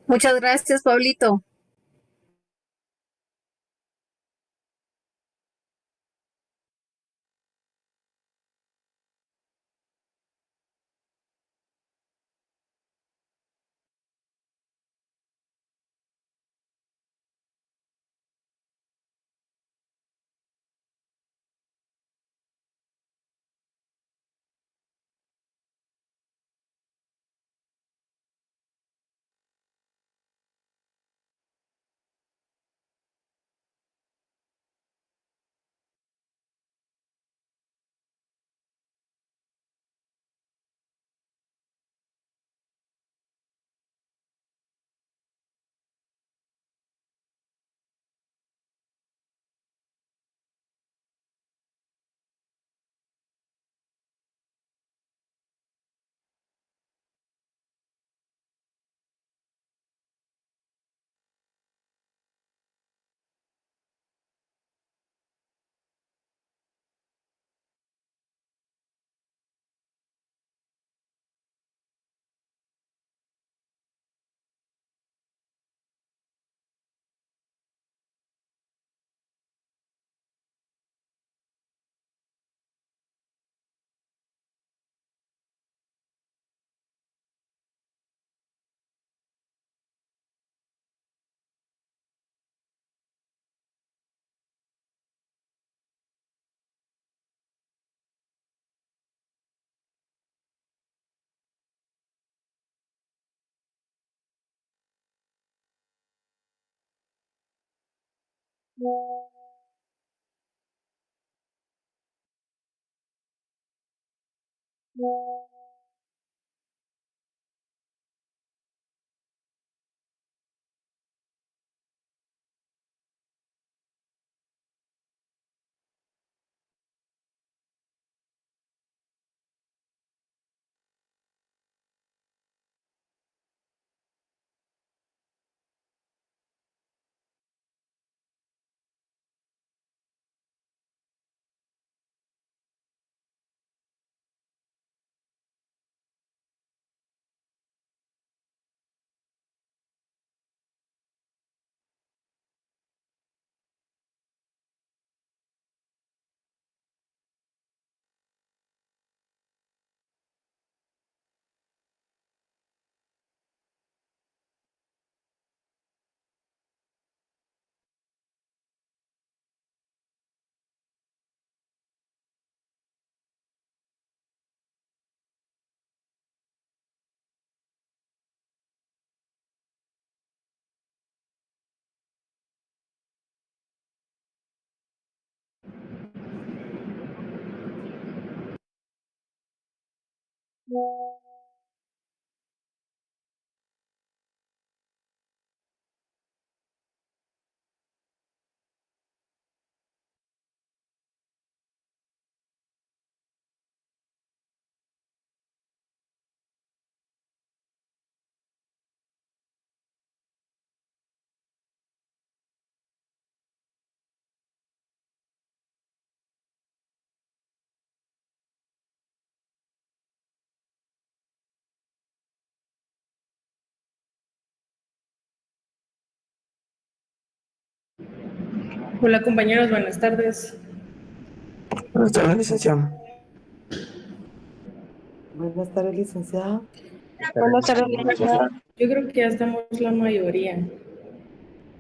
Muchas gracias, Pablito. Hola compañeros, buenas tardes. Buenas tardes, licenciado. Buenas tardes, licenciada. Buenas tardes, licenciada. Yo creo que ya estamos la mayoría.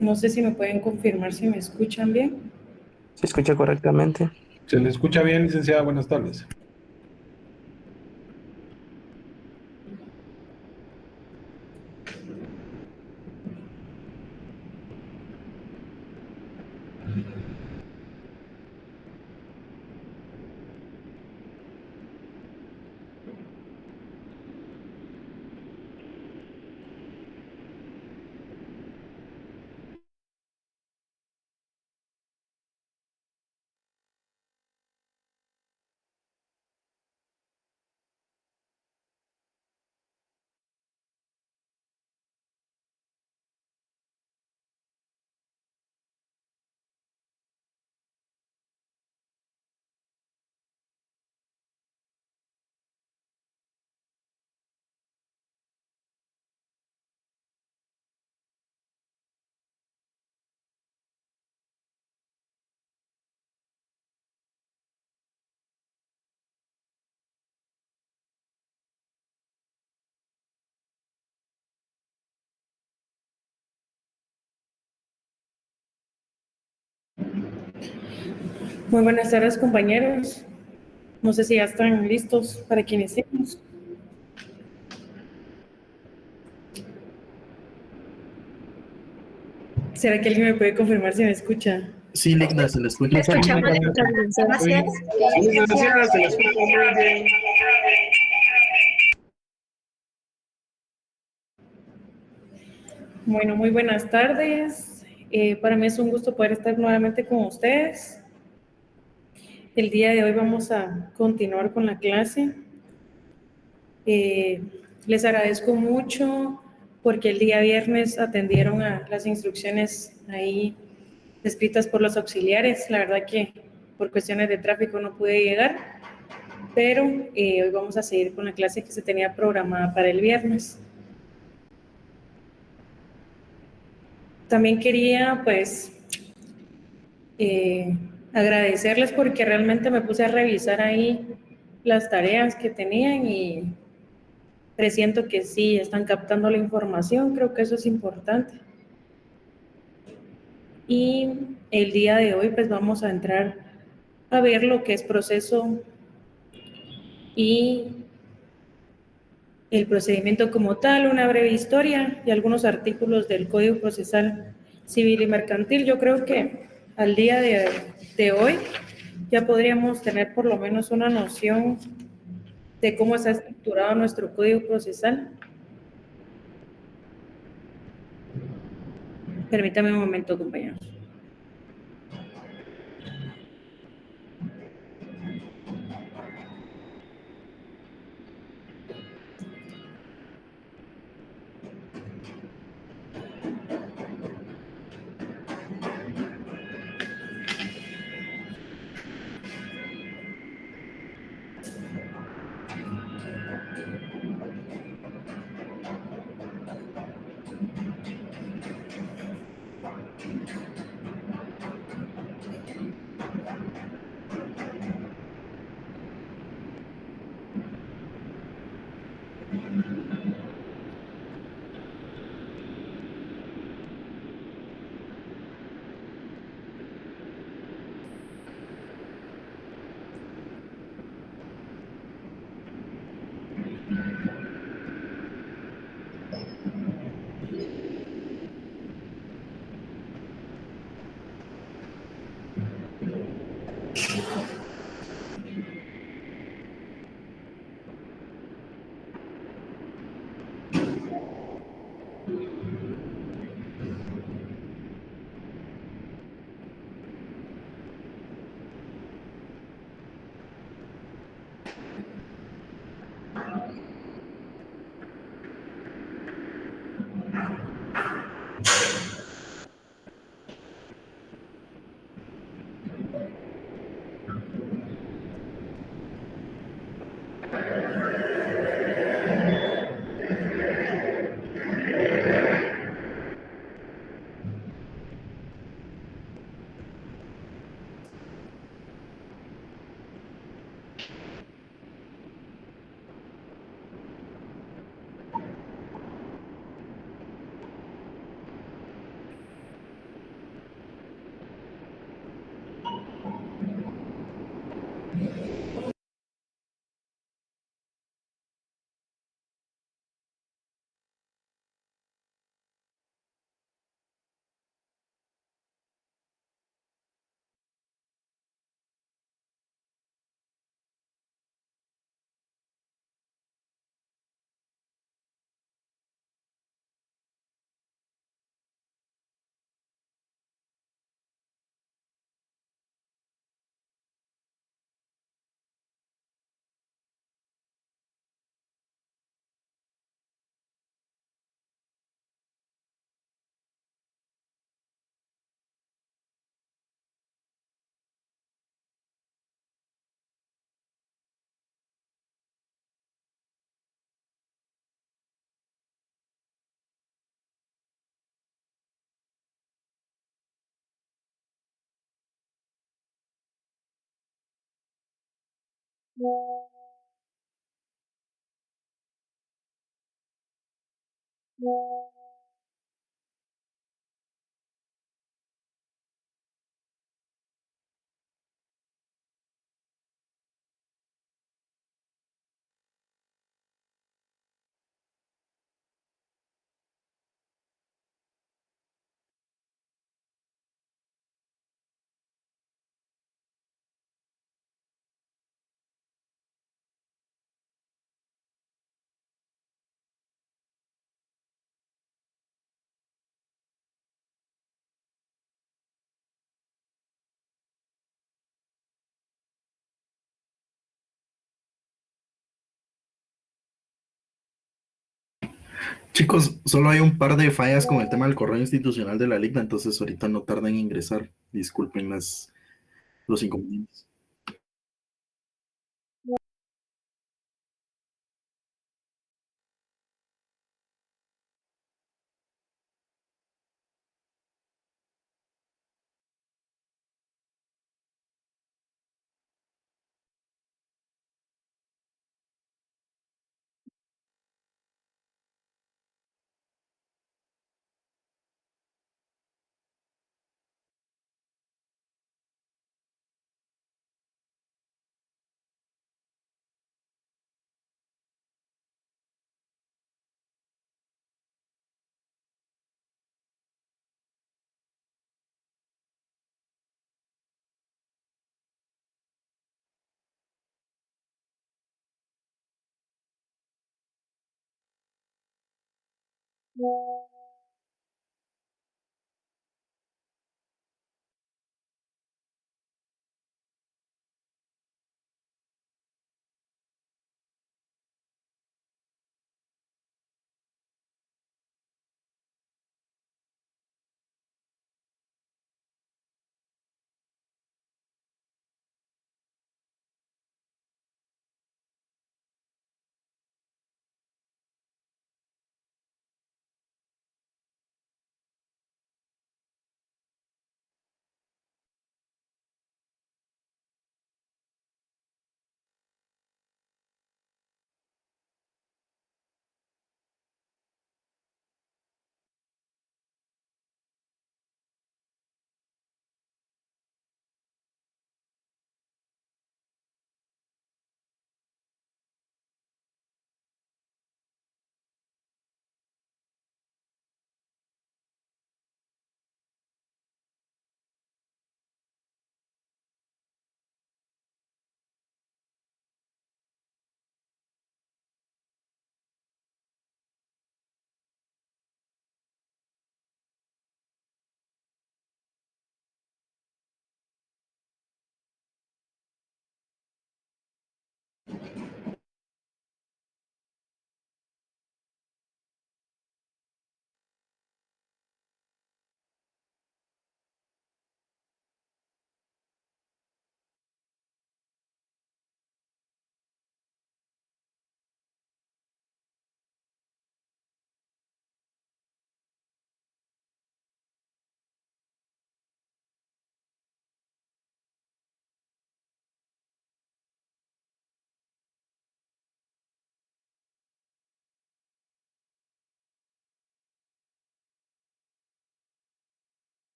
No sé si me pueden confirmar si me escuchan bien. ¿Se escucha correctamente? Se le escucha bien, licenciada. Buenas tardes. Muy buenas tardes, compañeros. No sé si ya están listos para que iniciemos. ¿Será que alguien me puede confirmar si me escucha? Sí, Ligna, se le escucha. Escuchamos, licenciada. Sí, licenciada, se le escucha muy bien. Bueno, muy buenas tardes. Para mí es un gusto poder estar nuevamente con ustedes. El día de hoy vamos a continuar con la clase. Les agradezco mucho porque el día viernes atendieron a las instrucciones ahí escritas por los auxiliares. La verdad que por cuestiones de tráfico no pude llegar, pero hoy vamos a seguir con la clase que se tenía programada para el viernes. También quería, pues, agradecerles porque realmente me puse a revisar ahí las tareas que tenían y presiento que sí están captando la información, creo que eso es importante. Y el día de hoy pues vamos a entrar a ver lo que es proceso y el procedimiento como tal, una breve historia y algunos artículos del Código Procesal Civil y Mercantil. Yo creo que al día de hoy ya podríamos tener por lo menos una noción de cómo está estructurado nuestro Código Procesal. Permítame un momento, compañeros. Chicos, solo hay un par de fallas con el tema del correo institucional de la Liga, entonces ahorita no tarda en ingresar. Disculpen los inconvenientes.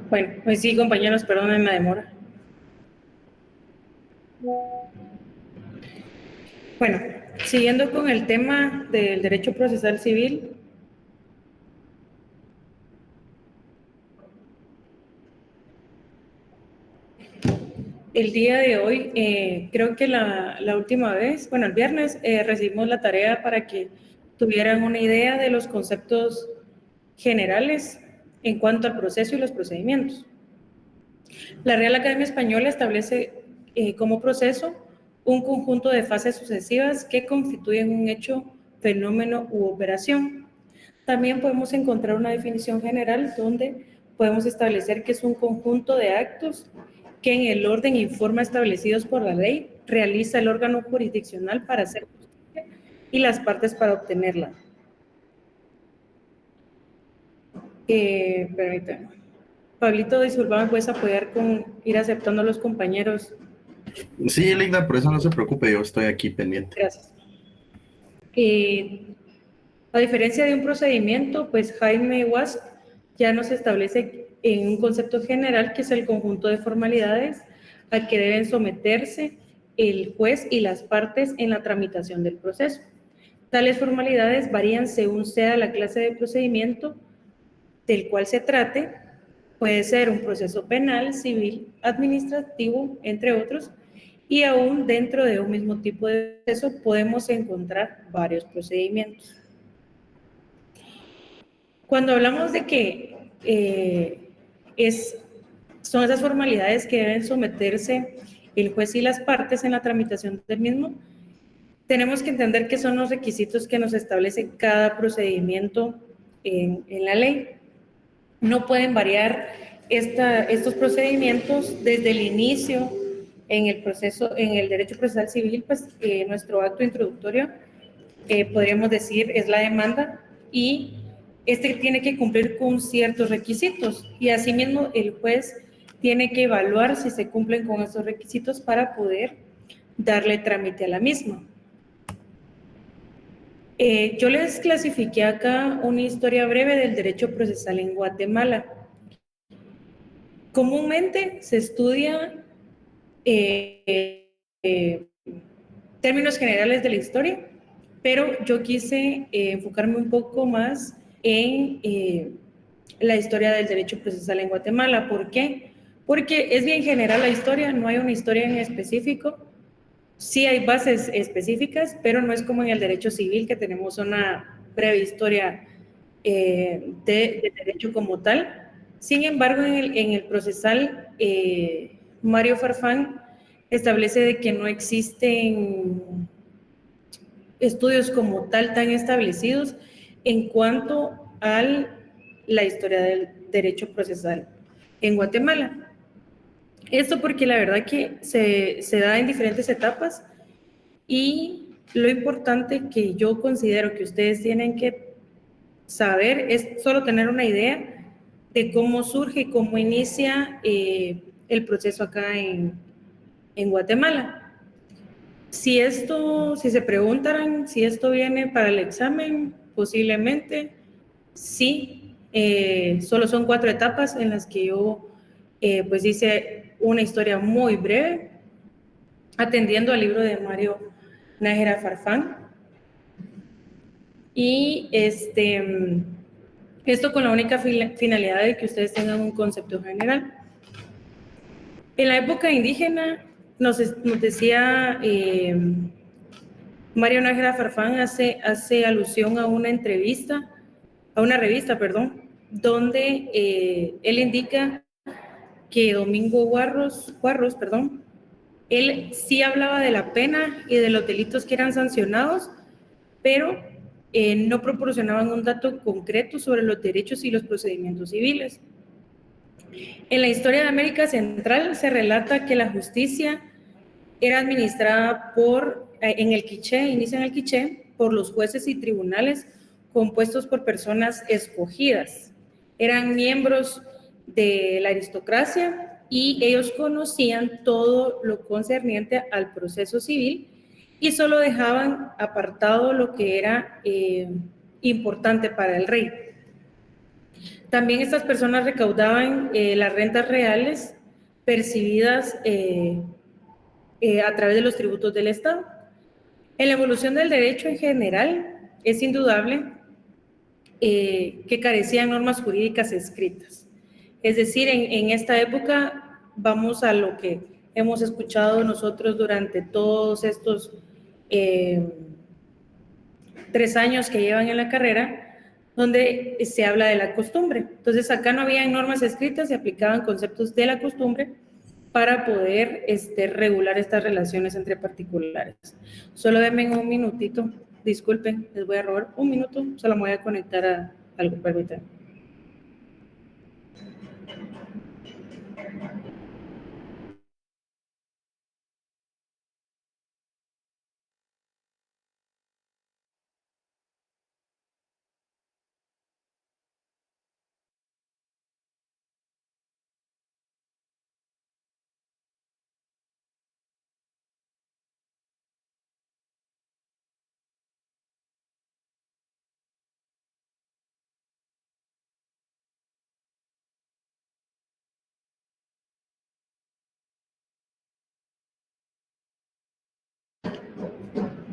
Bueno, pues sí, compañeros, perdonen la demora. Bueno, siguiendo con el tema del derecho procesal civil, el día de hoy, creo que la última vez, bueno, el viernes, recibimos la tarea para que tuvieran una idea de los conceptos generales en cuanto al proceso y los procedimientos. La Real Academia Española establece como proceso un conjunto de fases sucesivas que constituyen un hecho, fenómeno u operación. También podemos encontrar una definición general donde podemos establecer que es un conjunto de actos que en el orden y forma establecidos por la ley realiza el órgano jurisdiccional para hacer justicia y las partes para obtenerla. Permítanme. Pablito, disculpa, ¿me puedes apoyar con ir aceptando a los compañeros? Sí, Ligda, por eso no se preocupe, yo estoy aquí pendiente. Gracias. A diferencia de un procedimiento, pues Jaime Wasp ya nos establece en un concepto general que es el conjunto de formalidades al que deben someterse el juez y las partes en la tramitación del proceso. Tales formalidades varían según sea la clase de procedimiento del cual se trate. Puede ser un proceso penal, civil, administrativo, entre otros, y aún dentro de un mismo tipo de proceso podemos encontrar varios procedimientos. Cuando hablamos de que son esas formalidades que deben someterse el juez y las partes en la tramitación del mismo, tenemos que entender que son los requisitos que nos establece cada procedimiento en la ley. No pueden variar estos procedimientos desde el inicio en el proceso, en el derecho procesal civil, pues nuestro acto introductorio, podríamos decir, es la demanda y este tiene que cumplir con ciertos requisitos y asimismo el juez tiene que evaluar si se cumplen con estos requisitos para poder darle trámite a la misma. Yo les clasifiqué acá una historia breve del derecho procesal en Guatemala. Comúnmente se estudia términos generales de la historia, pero yo quise enfocarme un poco más en la historia del derecho procesal en Guatemala. ¿Por qué? Porque es bien general la historia, no hay una historia en específico. Sí hay bases específicas, pero no es como en el derecho civil, que tenemos una breve historia de derecho como tal. Sin embargo, en el procesal, Mario Farfán establece de que no existen estudios como tal tan establecidos en cuanto a la historia del derecho procesal en Guatemala. Esto porque la verdad que se da en diferentes etapas y lo importante que yo considero que ustedes tienen que saber es solo tener una idea de cómo surge y cómo inicia el proceso acá en Guatemala. Si se preguntaran si esto viene para el examen, posiblemente sí. Solo son 4 etapas en las que yo pues hice una historia muy breve, atendiendo al libro de Mario Nájera Farfán. Y esto con la única finalidad de que ustedes tengan un concepto general. En la época indígena, nos decía Mario Nájera Farfán, hace alusión a una entrevista, a una revista, perdón, donde él indica que Domingo Guarros, perdón, él sí hablaba de la pena y de los delitos que eran sancionados, pero no proporcionaban un dato concreto sobre los derechos y los procedimientos civiles. En la historia de América Central se relata que la justicia era administrada en el quiché, inicia en el quiché, por los jueces y tribunales compuestos por personas escogidas. Eran miembros de la aristocracia y ellos conocían todo lo concerniente al proceso civil y solo dejaban apartado lo que era importante para el rey. También estas personas recaudaban las rentas reales percibidas a través de los tributos del Estado. En la evolución del derecho en general, es indudable que carecían normas jurídicas escritas. Es decir, en esta época vamos a lo que hemos escuchado nosotros durante todos estos 3 años que llevan en la carrera, donde se habla de la costumbre. Entonces, acá no había normas escritas, se aplicaban conceptos de la costumbre para poder regular estas relaciones entre particulares. Solo denme un minutito, disculpen, les voy a robar un minuto, solo me voy a conectar a algo, permítanme.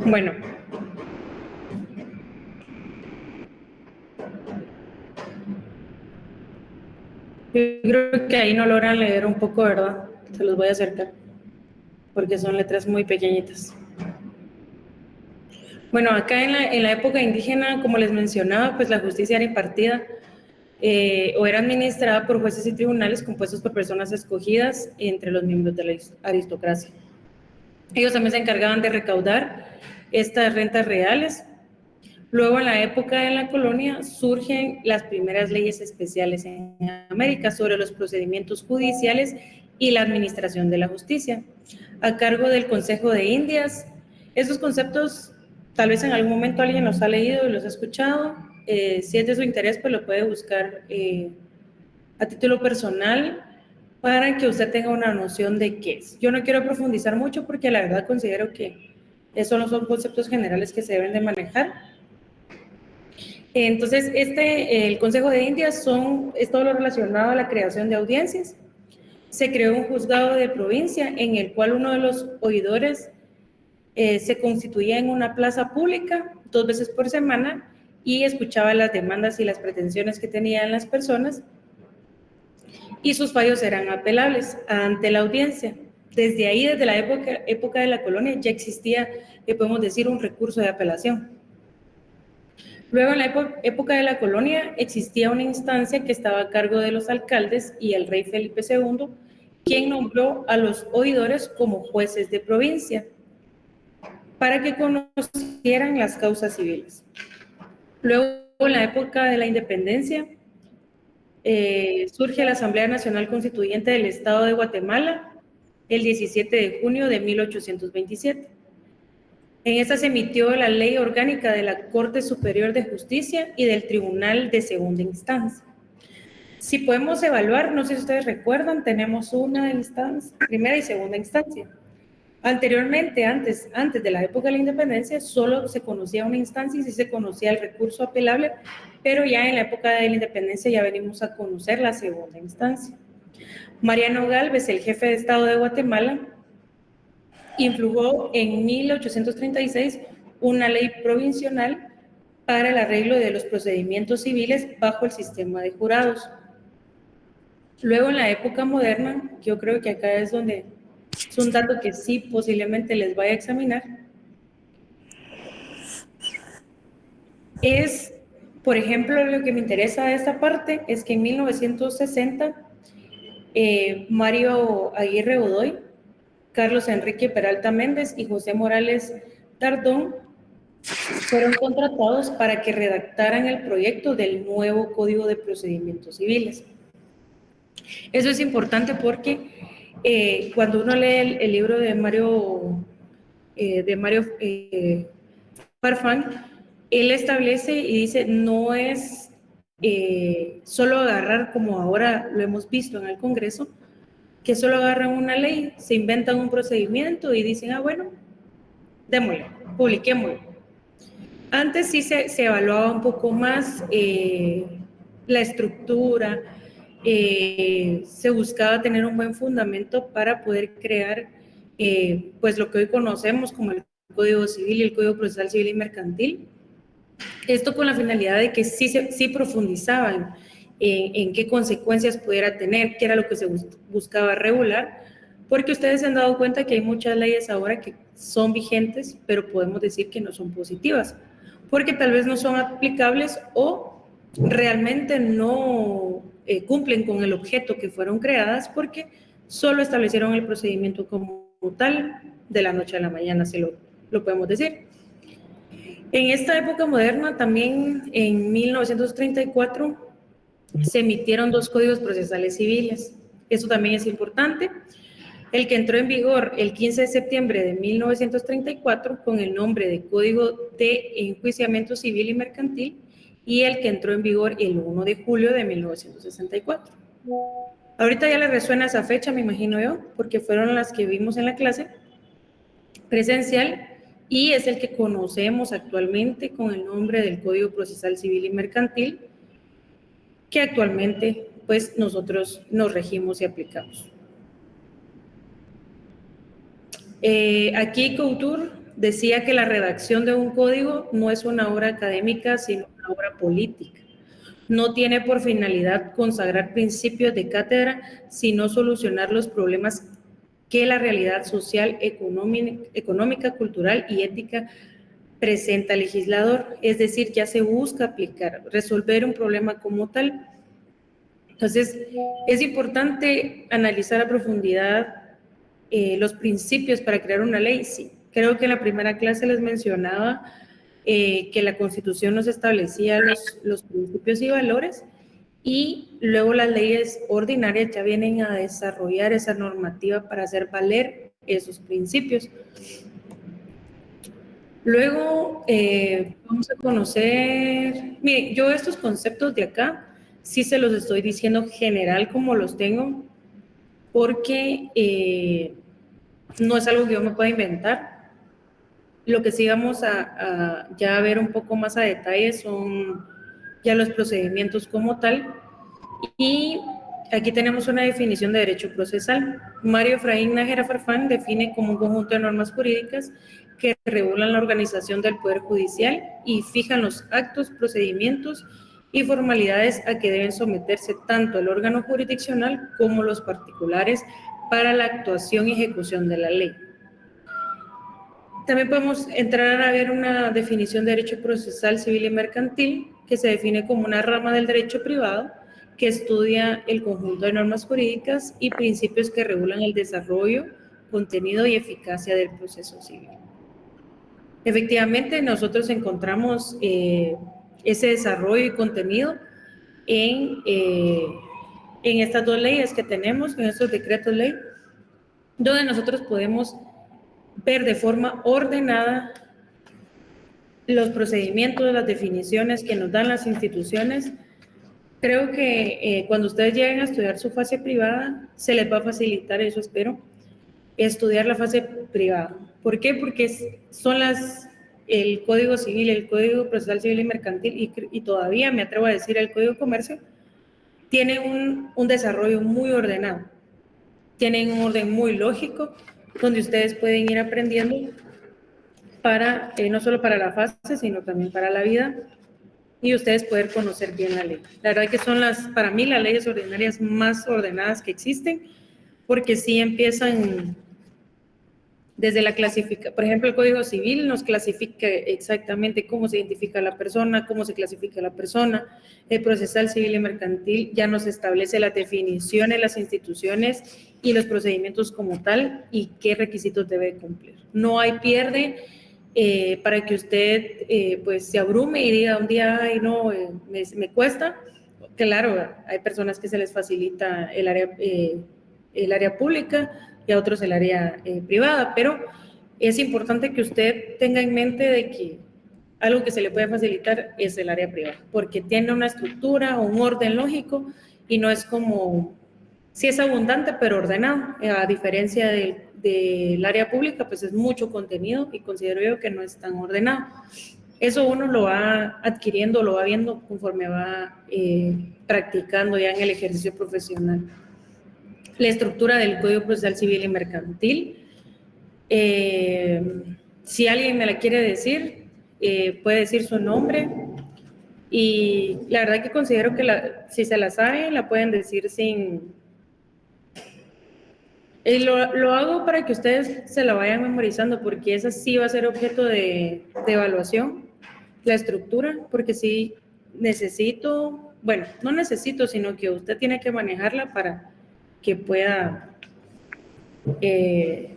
Bueno, yo creo que ahí no logran leer un poco, ¿verdad? Se los voy a acercar, porque son letras muy pequeñitas. Bueno, acá en la época indígena, como les mencionaba, pues la justicia era impartida o era administrada por jueces y tribunales compuestos por personas escogidas entre los miembros de la aristocracia. Ellos también se encargaban de recaudar estas rentas reales. Luego, en la época de la colonia, surgen las primeras leyes especiales en América sobre los procedimientos judiciales y la administración de la justicia, a cargo del Consejo de Indias. Esos conceptos, tal vez en algún momento alguien los ha leído y los ha escuchado. Si es de su interés, pues lo puede buscar a título personal para que usted tenga una noción de qué es. Yo no quiero profundizar mucho porque la verdad considero que esos no son conceptos generales que se deben de manejar. Entonces, el Consejo de Indias es todo lo relacionado a la creación de audiencias. Se creó un juzgado de provincia en el cual uno de los oidores se constituía en una plaza pública 2 veces por semana y escuchaba las demandas y las pretensiones que tenían las personas y sus fallos eran apelables ante la audiencia. Desde ahí, desde la época de la colonia, ya existía, podemos decir, un recurso de apelación. Luego, en la época de la colonia, existía una instancia que estaba a cargo de los alcaldes y el rey Felipe II, quien nombró a los oidores como jueces de provincia para que conocieran las causas civiles. Luego, en la época de la independencia, surge la Asamblea Nacional Constituyente del Estado de Guatemala el 17 de junio de 1827. En esta se emitió la Ley Orgánica de la Corte Superior de Justicia y del Tribunal de Segunda Instancia. Si podemos evaluar, no sé si ustedes recuerdan, tenemos una instancia, primera y segunda instancia. Anteriormente, antes de la época de la independencia, solo se conocía una instancia y sí se conocía el recurso apelable, pero ya en la época de la independencia ya venimos a conocer la segunda instancia. Mariano Gálvez, el jefe de Estado de Guatemala, influyó en 1836 una ley provisional para el arreglo de los procedimientos civiles bajo el sistema de jurados. Luego, en la época moderna, yo creo que acá es donde es un dato que sí posiblemente les vaya a examinar, es, por ejemplo, lo que me interesa de esta parte es que en 1960 Mario Aguirre Godoy, Carlos Enrique Peralta Méndez y José Morales Tardón fueron contratados para que redactaran el proyecto del nuevo Código de Procedimientos Civiles. Eso es importante porque cuando uno lee el libro de Mario Farfán, él establece y dice, no es solo agarrar como ahora lo hemos visto en el Congreso, que solo agarran una ley, se inventan un procedimiento y dicen, bueno, démosle, publiquémoslo. Antes sí se evaluaba un poco más la estructura, se buscaba tener un buen fundamento para poder crear pues lo que hoy conocemos como el Código Civil y el Código Procesal Civil y Mercantil. Esto con la finalidad de que sí profundizaban en qué consecuencias pudiera tener, qué era lo que se buscaba regular, porque ustedes se han dado cuenta que hay muchas leyes ahora que son vigentes, pero podemos decir que no son positivas, porque tal vez no son aplicables o realmente no cumplen con el objeto que fueron creadas porque solo establecieron el procedimiento como tal de la noche a la mañana, se lo podemos decir. En esta época moderna, también en 1934, se emitieron 2 códigos procesales civiles. Eso también es importante. El que entró en vigor el 15 de septiembre de 1934 con el nombre de Código de Enjuiciamiento Civil y Mercantil y el que entró en vigor el 1 de julio de 1964. Ahorita ya les resuena esa fecha, me imagino yo, porque fueron las que vimos en la clase presencial y es el que conocemos actualmente con el nombre del Código Procesal Civil y Mercantil, que actualmente pues nosotros nos regimos y aplicamos. Aquí Couture decía que la redacción de un código no es una obra académica, sino una obra política. No tiene por finalidad consagrar principios de cátedra, sino solucionar los problemas que la realidad social, económica, cultural y ética presenta al legislador. Es decir, ya se busca aplicar, resolver un problema como tal. Entonces, es importante analizar a profundidad los principios para crear una ley. Sí, creo que en la primera clase les mencionaba que la Constitución nos establecía los principios y valores, y luego las leyes ordinarias ya vienen a desarrollar esa normativa para hacer valer esos principios. Luego vamos a conocer, mire, yo estos conceptos de acá sí se los estoy diciendo general como los tengo, porque no es algo que yo me pueda inventar. Lo que sí vamos a ya ver un poco más a detalle son ya los procedimientos como tal. Y aquí tenemos una definición de derecho procesal. Mario Efraín Nájera Farfán define como un conjunto de normas jurídicas que regulan la organización del Poder Judicial y fijan los actos, procedimientos y formalidades a que deben someterse tanto el órgano jurisdiccional como los particulares para la actuación y ejecución de la ley. También podemos entrar a ver una definición de derecho procesal civil y mercantil, que se define como una rama del derecho privado que estudia el conjunto de normas jurídicas y principios que regulan el desarrollo, contenido y eficacia del proceso civil. Efectivamente, nosotros encontramos ese desarrollo y contenido en estas dos leyes que tenemos, en estos decretos ley, donde nosotros podemos ver de forma ordenada los procedimientos, las definiciones que nos dan las instituciones. Creo que cuando ustedes lleguen a estudiar su fase privada, se les va a facilitar, eso espero, estudiar la fase privada. ¿Por qué? Porque son el Código Civil, el Código Procesal Civil y Mercantil, y todavía me atrevo a decir el Código de Comercio, tienen un desarrollo muy ordenado, tienen un orden muy lógico, donde ustedes pueden ir aprendiendo para, no solo para la fase, sino también para la vida, y ustedes poder conocer bien la ley. La verdad que son para mí las leyes ordinarias más ordenadas que existen, porque sí empiezan desde la clasificación. Por ejemplo, el Código Civil nos clasifica exactamente cómo se identifica a la persona, cómo se clasifica a la persona. El Procesal Civil y Mercantil ya nos establece las definiciones, las instituciones y los procedimientos como tal y qué requisitos debe cumplir. No hay pierde para que usted pues se abrume y diga un día, ay no, me cuesta. Claro, hay personas que se les facilita el área pública y a otros el área privada, pero es importante que usted tenga en mente de que algo que se le puede facilitar es el área privada, porque tiene una estructura o un orden lógico y no es como, sí es abundante, pero ordenado, a diferencia del área pública, pues es mucho contenido y considero yo que no es tan ordenado. Eso uno lo va adquiriendo, lo va viendo conforme va practicando ya en el ejercicio profesional. La estructura del Código Procesal Civil y Mercantil. Si alguien me la quiere decir, puede decir su nombre. Y la verdad que considero que si se la sabe, la pueden decir sin... Lo hago para que ustedes se la vayan memorizando, porque esa sí va a ser objeto de evaluación, la estructura, porque sí necesito, bueno, no necesito, sino que usted tiene que manejarla para que pueda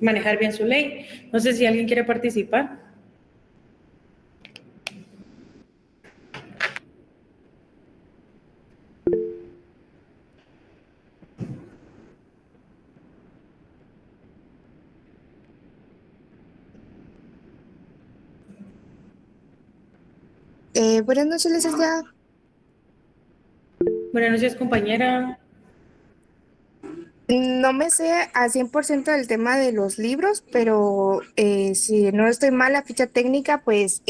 manejar bien su ley. No sé si alguien quiere participar. Buenas noches, licenciada. Buenas noches, compañera. No me sé a 100% del tema de los libros, pero si no estoy mal, la ficha técnica, pues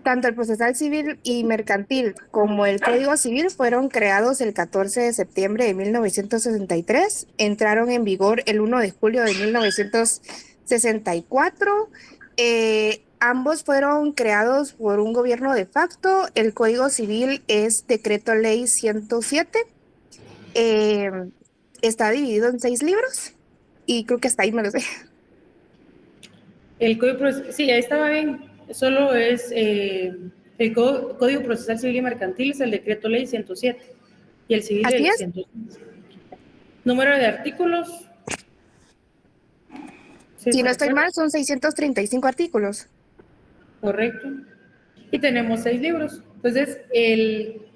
tanto el procesal civil y mercantil como el Código Civil fueron creados el 14 de septiembre de 1963, entraron en vigor el 1 de julio de 1964 64. Ambos fueron creados por un gobierno de facto. El Código Civil es Decreto Ley 107. Está dividido en 6 libros y creo que hasta ahí me lo sé. El código sí, ahí estaba bien. Solo es el Código Procesal Civil y Mercantil es el Decreto Ley 107 y el civil Así el es. 106. Número de artículos. Sí, Si no se estoy recuerda. mal, son 635 artículos. Correcto. Y tenemos 6 libros. Entonces,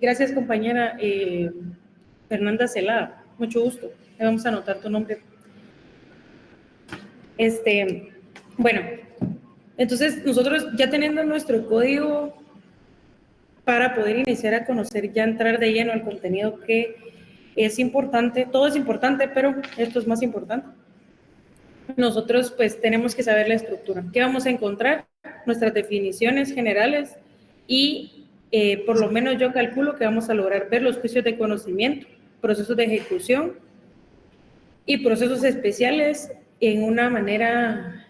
gracias compañera Fernanda Celada, mucho gusto. Le vamos a anotar tu nombre. Bueno, entonces nosotros ya teniendo nuestro código para poder iniciar a conocer, ya entrar de lleno al contenido que es importante, todo es importante, pero esto es más importante. Nosotros pues tenemos que saber la estructura. ¿Qué vamos a encontrar? Nuestras definiciones generales y por lo menos yo calculo que vamos a lograr ver los juicios de conocimiento, procesos de ejecución y procesos especiales en una manera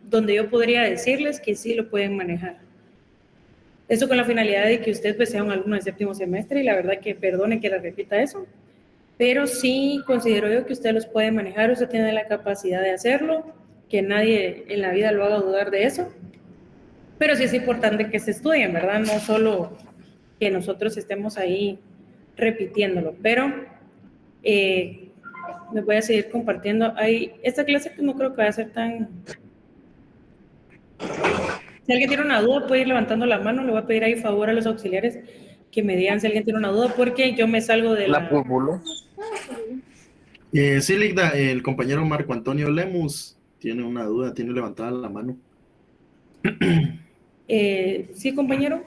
donde yo podría decirles que sí lo pueden manejar. Eso con la finalidad de que usted pues, sea un alumno de séptimo semestre y la verdad que perdone que le repita eso, pero sí considero yo que usted los puede manejar, usted tiene la capacidad de hacerlo, que nadie en la vida lo haga dudar de eso, pero sí es importante que se estudien, ¿verdad? No solo que nosotros estemos ahí repitiéndolo, pero me voy a seguir compartiendo. Esta clase no creo que vaya a ser tan... Si alguien tiene una duda puede ir levantando la mano, le voy a pedir ahí favor a los auxiliares que me digan si alguien tiene una duda, porque yo me salgo de La púrpura. Sí, Ligda, el compañero Marco Antonio Lemus tiene una duda, tiene levantada la mano. Sí, compañero.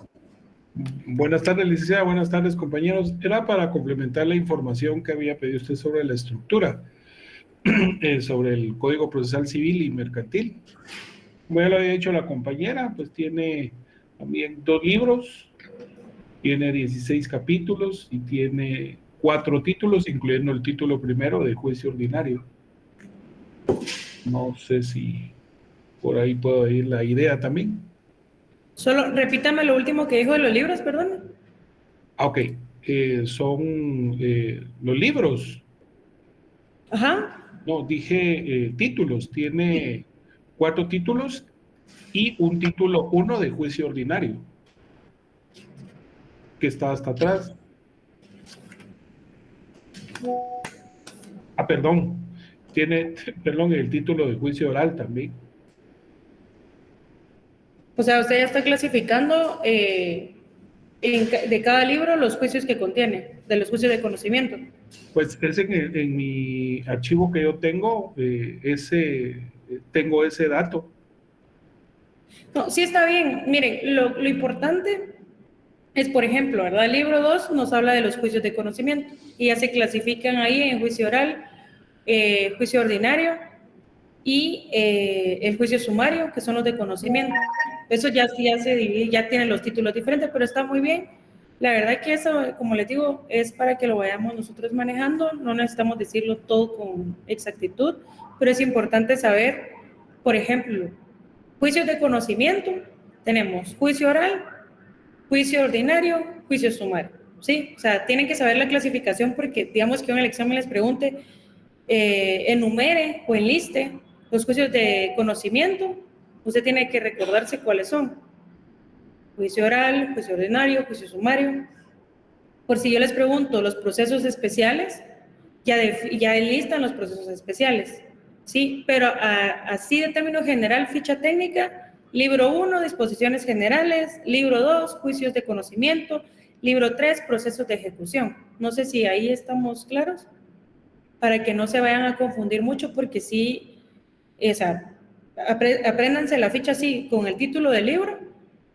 Buenas tardes, licenciada. Buenas tardes, compañeros. Era para complementar la información que había pedido usted sobre la estructura, sobre el Código Procesal Civil y Mercantil. Como ya lo había dicho la compañera, pues tiene también 2 libros, tiene 16 capítulos y tiene 4 títulos, incluyendo el título primero de juicio ordinario. No sé si por ahí puedo ir la idea también. Solo repítame lo último que dijo de los libros, perdón. Ok, son los libros. Ajá. No, dije títulos. Tiene 4 títulos y un título 1 de juicio ordinario, que está hasta atrás. Perdón. Tiene, perdón, el título de juicio oral también. O sea, usted ya está clasificando de cada libro los juicios que contiene, de los juicios de conocimiento. Pues es en mi archivo que yo tengo, tengo ese dato. No, sí está bien. Miren, lo importante es, por ejemplo, ¿verdad? El libro 2 nos habla de los juicios de conocimiento y ya se clasifican ahí en juicio oral, juicio ordinario y el juicio sumario, que son los de conocimiento. Eso ya se divide, ya tienen los títulos diferentes, pero está muy bien. La verdad que eso, como les digo, es para que lo vayamos nosotros manejando, no necesitamos decirlo todo con exactitud, pero es importante saber, por ejemplo, juicios de conocimiento, tenemos juicio oral, juicio ordinario, juicio sumario, ¿sí? O sea, tienen que saber la clasificación porque, digamos que en el examen les pregunte, enumere o enliste los juicios de conocimiento, usted tiene que recordarse cuáles son. Juicio oral, juicio ordinario, juicio sumario. Por si yo les pregunto los procesos especiales, ya enlistan los procesos especiales, ¿sí? Pero así de término general, ficha técnica, libro 1, disposiciones generales, libro 2, juicios de conocimiento, libro 3, procesos de ejecución. No sé si ahí estamos claros, para que no se vayan a confundir mucho, porque sí, apréndanse la ficha así, con el título del libro,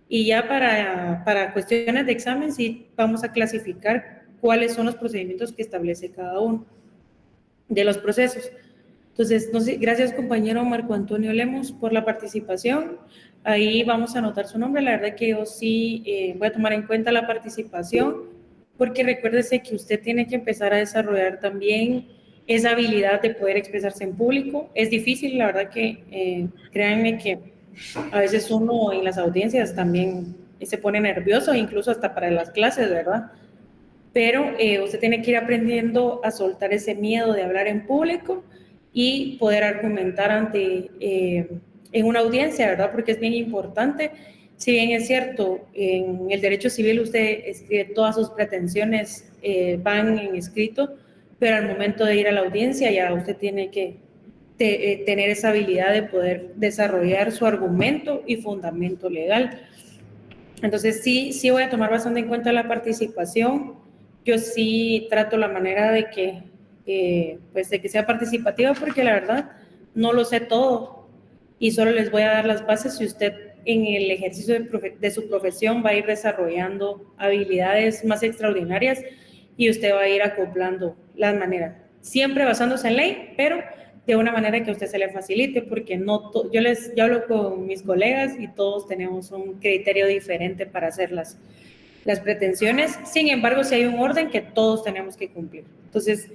y ya para cuestiones de examen sí vamos a clasificar cuáles son los procedimientos que establece cada uno de los procesos. Entonces, no sé, gracias compañero Marco Antonio Lemos por la participación. Ahí vamos a anotar su nombre. La verdad que yo sí voy a tomar en cuenta la participación, porque recuérdese que usted tiene que empezar a desarrollar también esa habilidad de poder expresarse en público. Es difícil, la verdad que créanme que a veces uno en las audiencias también se pone nervioso, incluso hasta para las clases, ¿verdad? Pero usted tiene que ir aprendiendo a soltar ese miedo de hablar en público y poder argumentar en una audiencia, ¿verdad? Porque es bien importante. Si bien es cierto, en el derecho civil usted escribe todas sus pretensiones, van en escrito, pero al momento de ir a la audiencia ya usted tiene que tener esa habilidad de poder desarrollar su argumento y fundamento legal. Entonces sí voy a tomar bastante en cuenta la participación. Yo sí trato la manera de que, pues de que sea participativa, porque la verdad no lo sé todo y solo les voy a dar las bases si usted en el ejercicio de su profesión va a ir desarrollando habilidades más extraordinarias y usted va a ir acoplando las maneras, siempre basándose en ley, pero de una manera que a usted se le facilite, porque yo hablo con mis colegas y todos tenemos un criterio diferente para hacer las pretensiones. Sin embargo, si hay un orden que todos tenemos que cumplir. Entonces,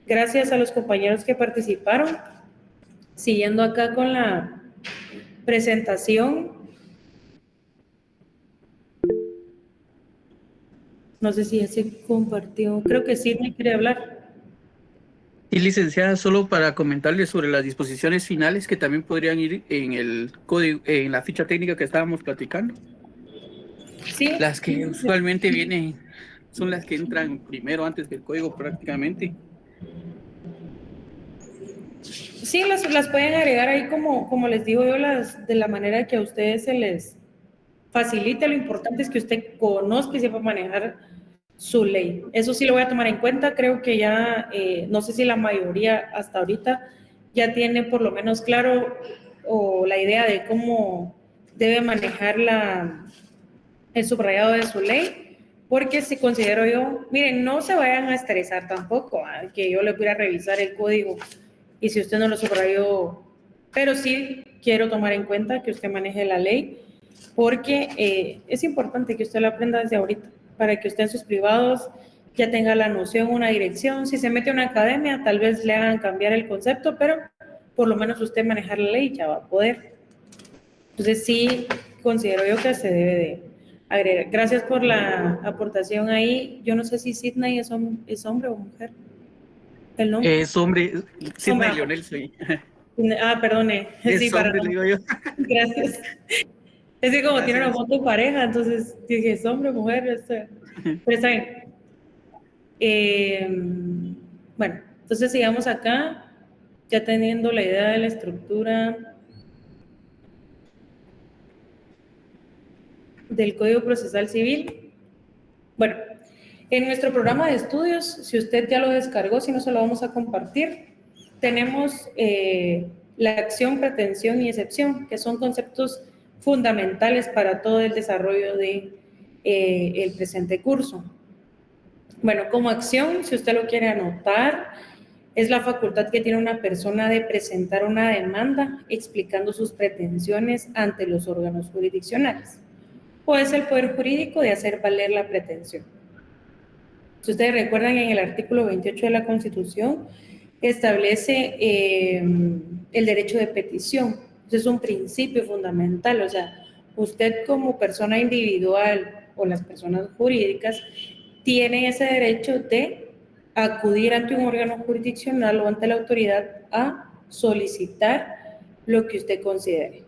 gracias a los compañeros que participaron. Siguiendo acá con la presentación. No sé si ya se compartió. Creo que sí, me quiere hablar. Y licenciada, solo para comentarles sobre las disposiciones finales que también podrían ir en el código, en la ficha técnica que estábamos platicando. Sí. Las que usualmente vienen son las que entran primero antes del código prácticamente. Sí, las pueden agregar ahí como les digo yo, de la manera que a ustedes se les facilite. Lo importante es que usted conozca y sepa manejar su ley. Eso sí lo voy a tomar en cuenta. Creo que ya, no sé si la mayoría hasta ahorita ya tiene por lo menos claro o la idea de cómo debe manejar el subrayado de su ley, porque si considero yo, miren, no se vayan a estresar tampoco, que yo le voy a revisar el código y si usted no lo subrayó, pero sí quiero tomar en cuenta que usted maneje la ley, porque es importante que usted la aprenda desde ahorita, para que usted en sus privados ya tenga la noción, una dirección. Si se mete a una academia, tal vez le hagan cambiar el concepto, pero por lo menos usted manejar la ley ya va a poder. Entonces sí considero yo que se debe de agregar. Gracias por la aportación ahí. Yo no sé si Sidney es hombre o mujer. ¿El nombre? Es hombre, Sidney Leonel soy. Perdone. Es sí, hombre, le digo yo. Gracias. Es que como Gracias. tiene una foto de pareja, entonces dije, ¿es hombre o mujer? Pero está bien. Bueno, entonces sigamos acá, ya teniendo la idea de la estructura del Código Procesal Civil. Bueno, en nuestro programa de estudios, si usted ya lo descargó, si no se lo vamos a compartir, tenemos la acción, pretensión y excepción, que son conceptos fundamentales para todo el desarrollo de el presente curso. Bueno, como acción, si usted lo quiere anotar, es la facultad que tiene una persona de presentar una demanda explicando sus pretensiones ante los órganos jurisdiccionales, o es el poder jurídico de hacer valer la pretensión. Si ustedes recuerdan, en el artículo 28 de la Constitución establece el derecho de petición. Eso es un principio fundamental. O sea, usted como persona individual o las personas jurídicas tienen ese derecho de acudir ante un órgano jurisdiccional o ante la autoridad a solicitar lo que usted considere.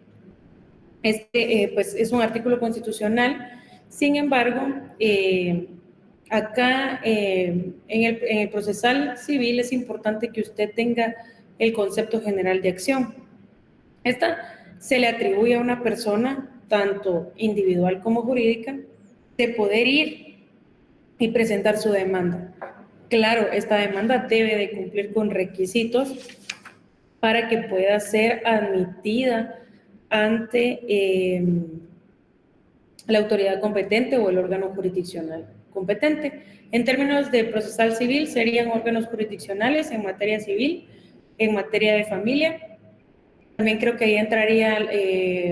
Pues es un artículo constitucional. Sin embargo, acá en el procesal civil es importante que usted tenga el concepto general de acción. Esta se le atribuye a una persona, tanto individual como jurídica, de poder ir y presentar su demanda. Claro, esta demanda debe de cumplir con requisitos para que pueda ser admitida ante la autoridad competente o el órgano jurisdiccional competente. En términos de procesal civil, serían órganos jurisdiccionales en materia civil, en materia de familia. También creo que ahí entraría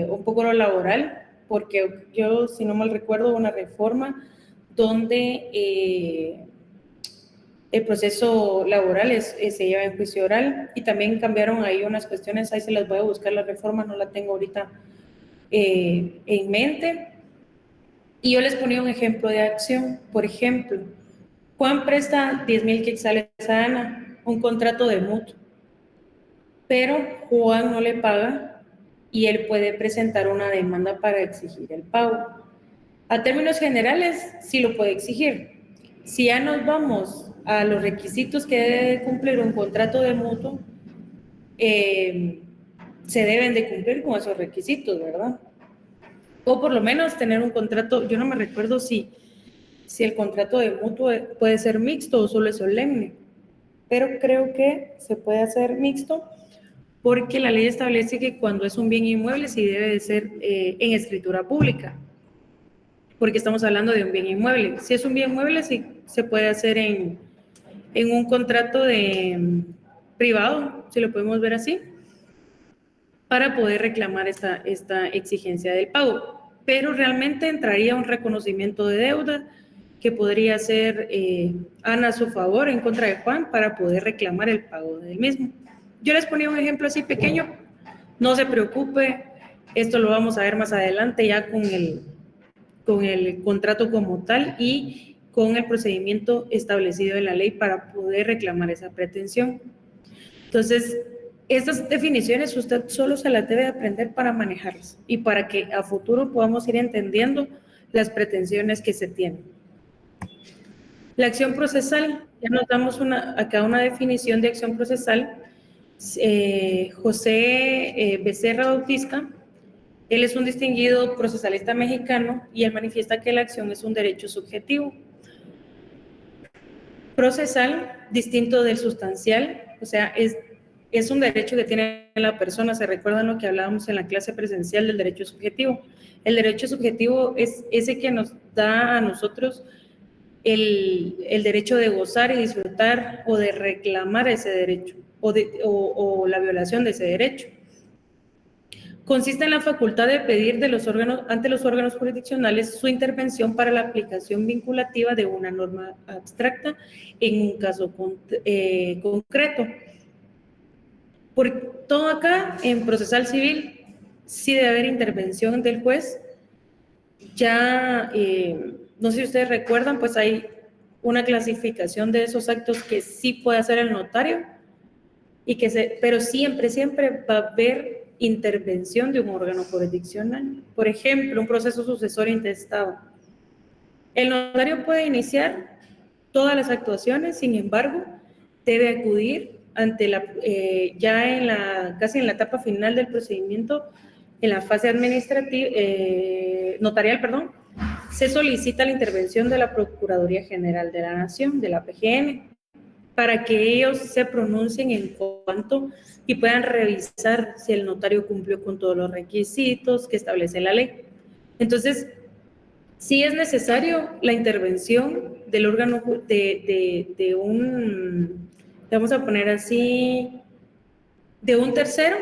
un poco lo laboral, porque yo, si no mal recuerdo, una reforma donde El proceso laboral se lleva en juicio oral y también cambiaron ahí unas cuestiones, ahí se las voy a buscar, la reforma no la tengo ahorita en mente. Y yo les ponía un ejemplo de acción. Por ejemplo, Juan presta 10,000 quetzales a Ana, un contrato de mutuo, pero Juan no le paga y él puede presentar una demanda para exigir el pago. A términos generales, sí lo puede exigir. Si ya nos vamos a los requisitos que debe cumplir un contrato de mutuo, se deben de cumplir con esos requisitos, ¿verdad? O por lo menos tener un contrato, yo no me recuerdo si el contrato de mutuo puede ser mixto o solo es solemne, pero creo que se puede hacer mixto porque la ley establece que cuando es un bien inmueble sí debe de ser en escritura pública, porque estamos hablando de un bien inmueble. Si es un bien mueble, sí se puede hacer en un contrato privado, si lo podemos ver así, para poder reclamar esta exigencia del pago. Pero realmente entraría un reconocimiento de deuda que podría ser Ana a su favor en contra de Juan para poder reclamar el pago del mismo. Yo les ponía un ejemplo así pequeño, no se preocupe, esto lo vamos a ver más adelante ya con el contrato como tal y con el procedimiento establecido en la ley para poder reclamar esa pretensión. Entonces, estas definiciones usted solo se las debe aprender para manejarlas y para que a futuro podamos ir entendiendo las pretensiones que se tienen. La acción procesal, ya nos damos acá una definición de acción procesal. José Becerra Bautista, él es un distinguido procesalista mexicano y él manifiesta que la acción es un derecho subjetivo. Procesal, distinto del sustancial, o sea, es un derecho que tiene la persona. ¿Se recuerdan lo que hablábamos en la clase presencial del derecho subjetivo? El derecho subjetivo es ese que nos da a nosotros el derecho de gozar y disfrutar o de reclamar ese derecho o la violación de ese derecho. Consiste en la facultad de pedir ante los órganos jurisdiccionales su intervención para la aplicación vinculativa de una norma abstracta en un caso concreto. Por todo acá, en procesal civil, sí debe haber intervención del juez. Ya, no sé si ustedes recuerdan, pues hay una clasificación de esos actos que sí puede hacer el notario, pero siempre va a haber intervención de un órgano jurisdiccional. Por ejemplo, un proceso sucesorio intestado. El notario puede iniciar todas las actuaciones, sin embargo, debe acudir casi en la etapa final del procedimiento, en la fase administrativa, notarial, se solicita la intervención de la Procuraduría General de la Nación, de la PGN, para que ellos se pronuncien en cuanto y puedan revisar si el notario cumplió con todos los requisitos que establece la ley. Entonces, sí es necesario la intervención del órgano vamos a poner así, de un tercero,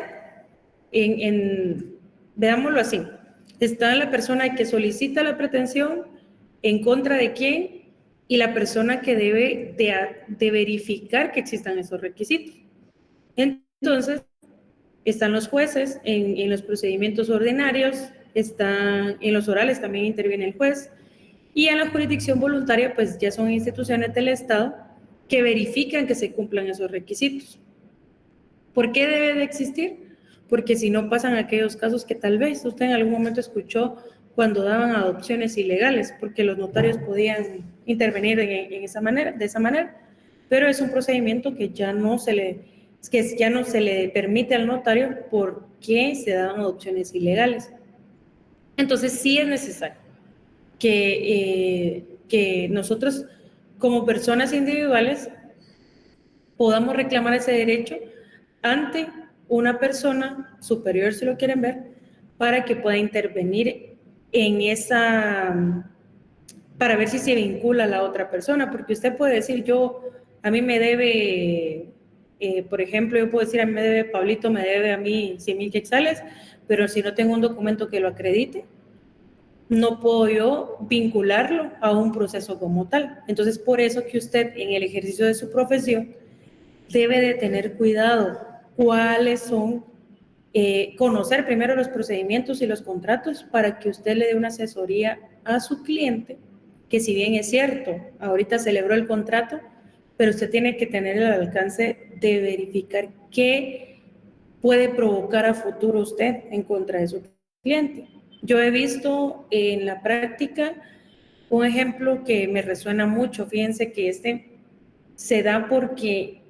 veámoslo así, está la persona que solicita la pretensión, en contra de quién, y la persona que debe de verificar que existan esos requisitos. Entonces, están los jueces en los procedimientos ordinarios, en los orales también interviene el juez, y en la jurisdicción voluntaria, pues ya son instituciones del Estado que verifican que se cumplan esos requisitos. ¿Por qué debe de existir? Porque si no pasan aquellos casos que tal vez usted en algún momento escuchó cuando daban adopciones ilegales, porque los notarios podían intervenir de esa manera, pero es un procedimiento que ya no se le permite al notario porque se daban adopciones ilegales. Entonces sí es necesario que nosotros como personas individuales podamos reclamar ese derecho ante una persona superior, si lo quieren ver, para que pueda intervenir para ver si se vincula a la otra persona, porque usted puede decir, a mí me debe, por ejemplo, yo puedo decir, a mí me debe Pablito, me debe a mí 100,000 quetzales, pero si no tengo un documento que lo acredite, no puedo yo vincularlo a un proceso como tal. Entonces, por eso que usted en el ejercicio de su profesión debe de tener cuidado cuáles son, conocer primero los procedimientos y los contratos para que usted le dé una asesoría a su cliente, que si bien es cierto, ahorita celebró el contrato, pero usted tiene que tener el alcance de verificar qué puede provocar a futuro usted en contra de su cliente. Yo he visto en la práctica un ejemplo que me resuena mucho. Fíjense que se da porque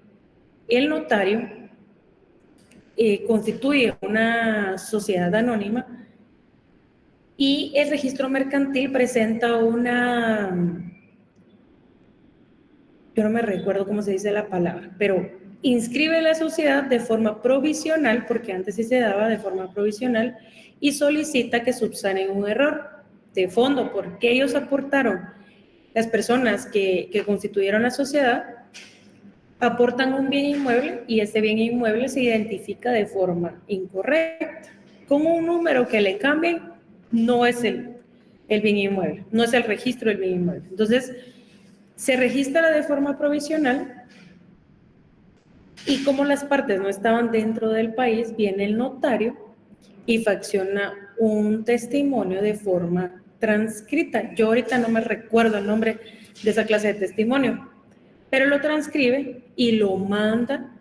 el notario constituye una sociedad anónima y el registro mercantil presenta yo no me recuerdo cómo se dice la palabra, pero inscribe la sociedad de forma provisional, porque antes sí se daba de forma provisional, y solicita que subsanen un error de fondo, porque ellos aportaron, las personas que constituyeron la sociedad, aportan un bien inmueble y ese bien inmueble se identifica de forma incorrecta. Con un número que le cambien, no es el bien inmueble, no es el registro del bien inmueble. Entonces, se registra de forma provisional y como las partes no estaban dentro del país, viene el notario y facciona un testimonio de forma transcrita. Yo ahorita no me recuerdo el nombre de esa clase de testimonio, pero lo transcribe y lo manda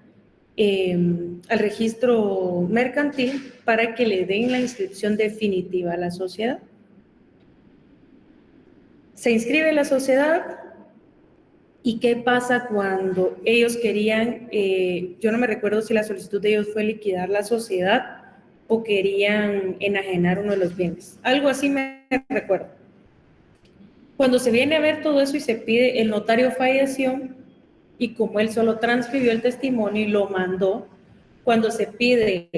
al registro mercantil para que le den la inscripción definitiva a la sociedad. Se inscribe la sociedad. ¿Y qué pasa cuando ellos querían, yo no me recuerdo si la solicitud de ellos fue liquidar la sociedad o querían enajenar uno de los bienes? Algo así me recuerdo. Cuando se viene a ver todo eso y se pide, el notario falleció y como él solo transcribió el testimonio y lo mandó, cuando se pide,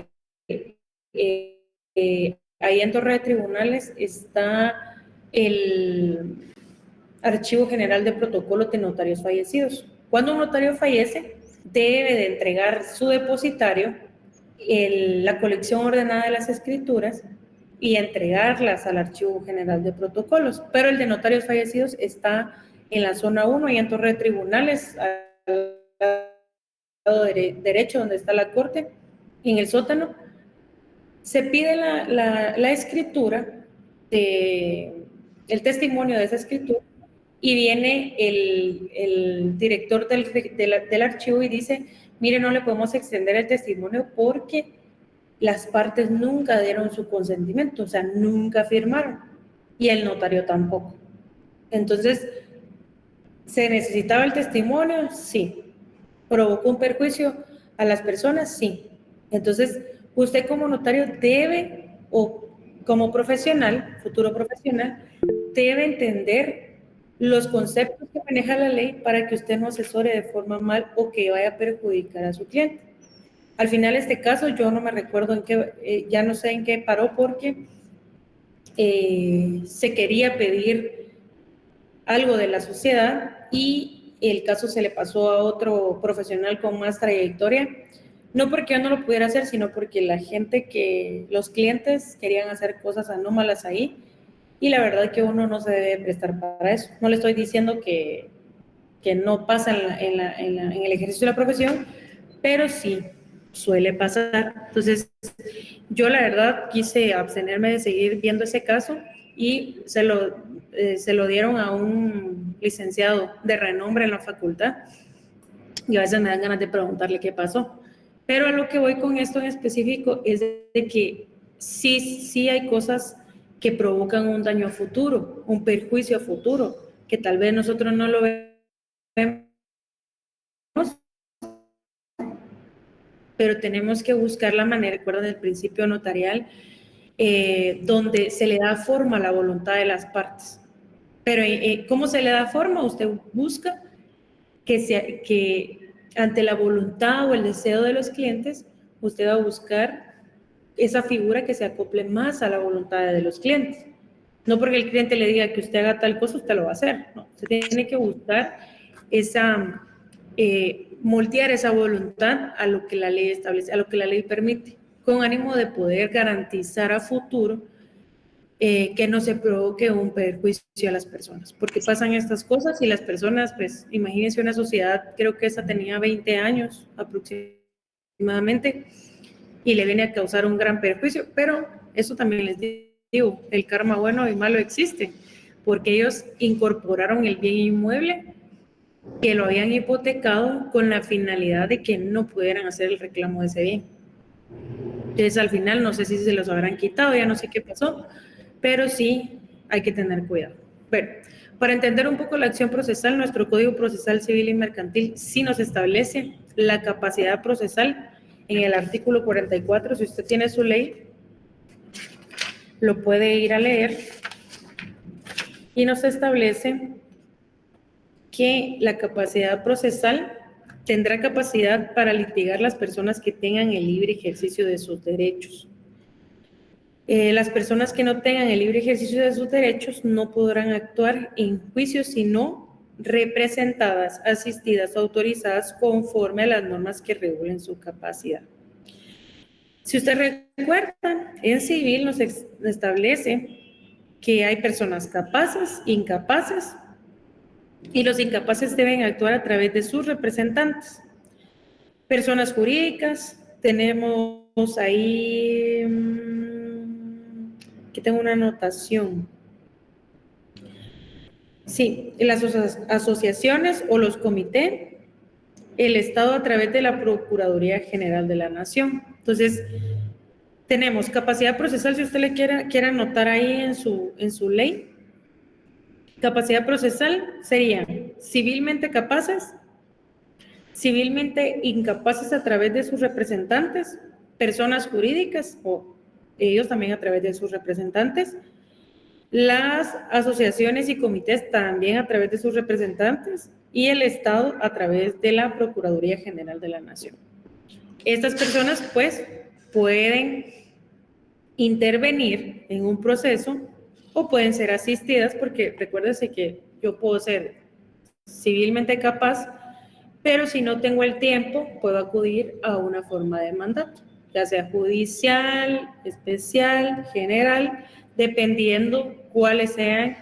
ahí en Torre de Tribunales está el Archivo General de Protocolos de Notarios Fallecidos. Cuando un notario fallece, debe de entregar su depositario la colección ordenada de las escrituras y entregarlas al Archivo General de Protocolos. Pero el de notarios fallecidos está en la zona 1 y en Torre de Tribunales, al lado derecho donde está la corte, en el sótano. Se pide la escritura, el testimonio de esa escritura, y viene el director del archivo y dice, mire, no le podemos extender el testimonio porque las partes nunca dieron su consentimiento, o sea, nunca firmaron, y el notario tampoco. Entonces, ¿se necesitaba el testimonio? Sí. ¿Provocó un perjuicio a las personas? Sí. Entonces, usted como notario debe, o como profesional, futuro profesional, debe entender los conceptos que maneja la ley para que usted no asesore de forma mal o que vaya a perjudicar a su cliente. Al final, este caso, yo no me recuerdo en qué, ya no sé en qué paró porque se quería pedir algo de la sociedad y el caso se le pasó a otro profesional con más trayectoria, no porque yo no lo pudiera hacer, sino porque los clientes querían hacer cosas anómalas ahí. Y la verdad que uno no se debe prestar para eso. No le estoy diciendo que no pasa en el ejercicio de la profesión, pero sí suele pasar. Entonces, yo la verdad quise abstenerme de seguir viendo ese caso y se lo dieron a un licenciado de renombre en la facultad y a veces me dan ganas de preguntarle qué pasó. Pero a lo que voy con esto en específico es de que sí hay cosas que provocan un daño a futuro, un perjuicio a futuro, que tal vez nosotros no lo vemos, pero tenemos que buscar la manera, recuerden el principio notarial, donde se le da forma a la voluntad de las partes. Pero ¿cómo se le da forma? Usted busca que ante la voluntad o el deseo de los clientes, usted va a buscar esa figura que se acople más a la voluntad de los clientes. No porque el cliente le diga que usted haga tal cosa, usted lo va a hacer. No, usted tiene que buscar moldear esa voluntad a lo que la ley establece, a lo que la ley permite, con ánimo de poder garantizar a futuro que no se provoque un perjuicio a las personas, porque pasan estas cosas y las personas, pues imagínense una sociedad, creo que esa tenía 20 años aproximadamente, y le viene a causar un gran perjuicio, pero eso también les digo, el karma bueno y malo existe, porque ellos incorporaron el bien inmueble que lo habían hipotecado con la finalidad de que no pudieran hacer el reclamo de ese bien. Entonces al final no sé si se los habrán quitado, ya no sé qué pasó, pero sí hay que tener cuidado. Bueno, para entender un poco la acción procesal, nuestro Código Procesal Civil y Mercantil sí nos establece la capacidad procesal en el artículo 44. Si usted tiene su ley, lo puede ir a leer, y nos establece que la capacidad procesal tendrá capacidad para litigar las personas que tengan el libre ejercicio de sus derechos. Las personas que no tengan el libre ejercicio de sus derechos no podrán actuar en juicios sino representadas, asistidas, autorizadas conforme a las normas que regulen su capacidad. Si usted recuerda, en civil nos establece que hay personas capaces, incapaces, y los incapaces deben actuar a través de sus representantes. Personas jurídicas, tenemos ahí, aquí tengo una anotación. Sí, las asociaciones o los comités, el Estado a través de la Procuraduría General de la Nación. Entonces, tenemos capacidad procesal, si usted le quiere anotar ahí en su ley. Capacidad procesal serían civilmente capaces, civilmente incapaces a través de sus representantes, personas jurídicas o ellos también a través de sus representantes, las asociaciones y comités también a través de sus representantes y el Estado a través de la Procuraduría General de la Nación. Estas personas pues pueden intervenir en un proceso o pueden ser asistidas, porque recuérdese que yo puedo ser civilmente capaz, pero si no tengo el tiempo, puedo acudir a una forma de mandato, ya sea judicial, especial, general, dependiendo cuáles sean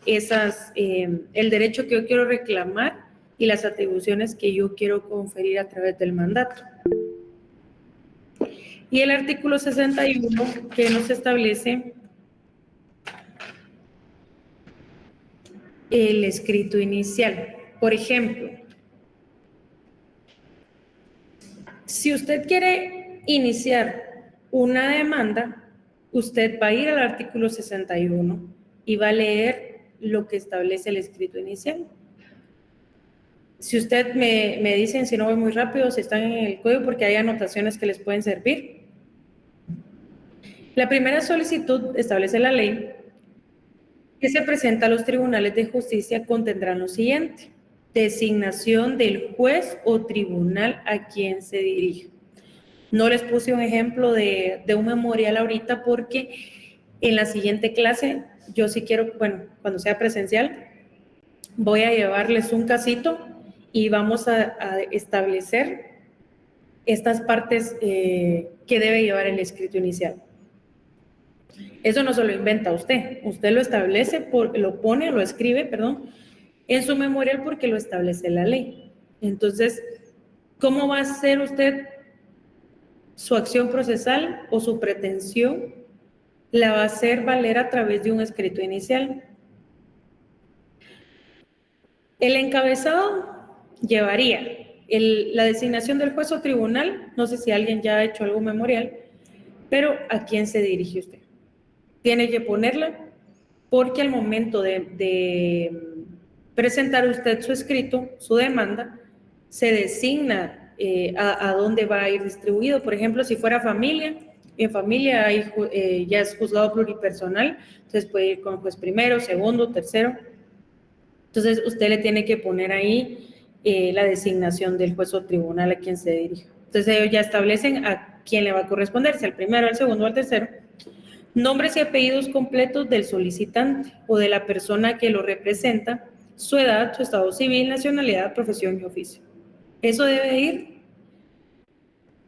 esas, el derecho que yo quiero reclamar y las atribuciones que yo quiero conferir a través del mandato. Y el artículo 61 que nos establece el escrito inicial. Por ejemplo, si usted quiere iniciar una demanda, usted va a ir al artículo 61 y va a leer lo que establece el escrito inicial. Si usted me dicen, si no voy muy rápido, si están en el código, porque hay anotaciones que les pueden servir. La primera solicitud establece la ley que se presenta a los tribunales de justicia contendrán lo siguiente: designación del juez o tribunal a quien se dirige. No les puse un ejemplo de un memorial ahorita porque en la siguiente clase, yo sí quiero, bueno, cuando sea presencial, voy a llevarles un casito y vamos a establecer estas partes que debe llevar el escrito inicial. Eso no se lo inventa usted lo establece, lo pone, lo escribe, perdón, en su memorial porque lo establece la ley. Entonces, ¿cómo va a hacer usted su acción procesal o su pretensión? La va a hacer valer a través de un escrito inicial. El encabezado llevaría la designación del juez o tribunal, no sé si alguien ya ha hecho algún memorial, pero ¿a quién se dirige usted? Tiene que ponerla porque al momento de presentar usted su escrito, su demanda, se designa a dónde va a ir distribuido. Por ejemplo, si fuera familia, en familia hay, ya es juzgado pluripersonal, entonces puede ir con juez primero, segundo, tercero. Entonces usted le tiene que poner ahí la designación del juez o tribunal a quien se dirige. Entonces ellos ya establecen a quién le va a corresponder, si al primero, al segundo o al tercero. Nombres y apellidos completos del solicitante o de la persona que lo representa, su edad, su estado civil, nacionalidad, profesión y oficio. Eso debe ir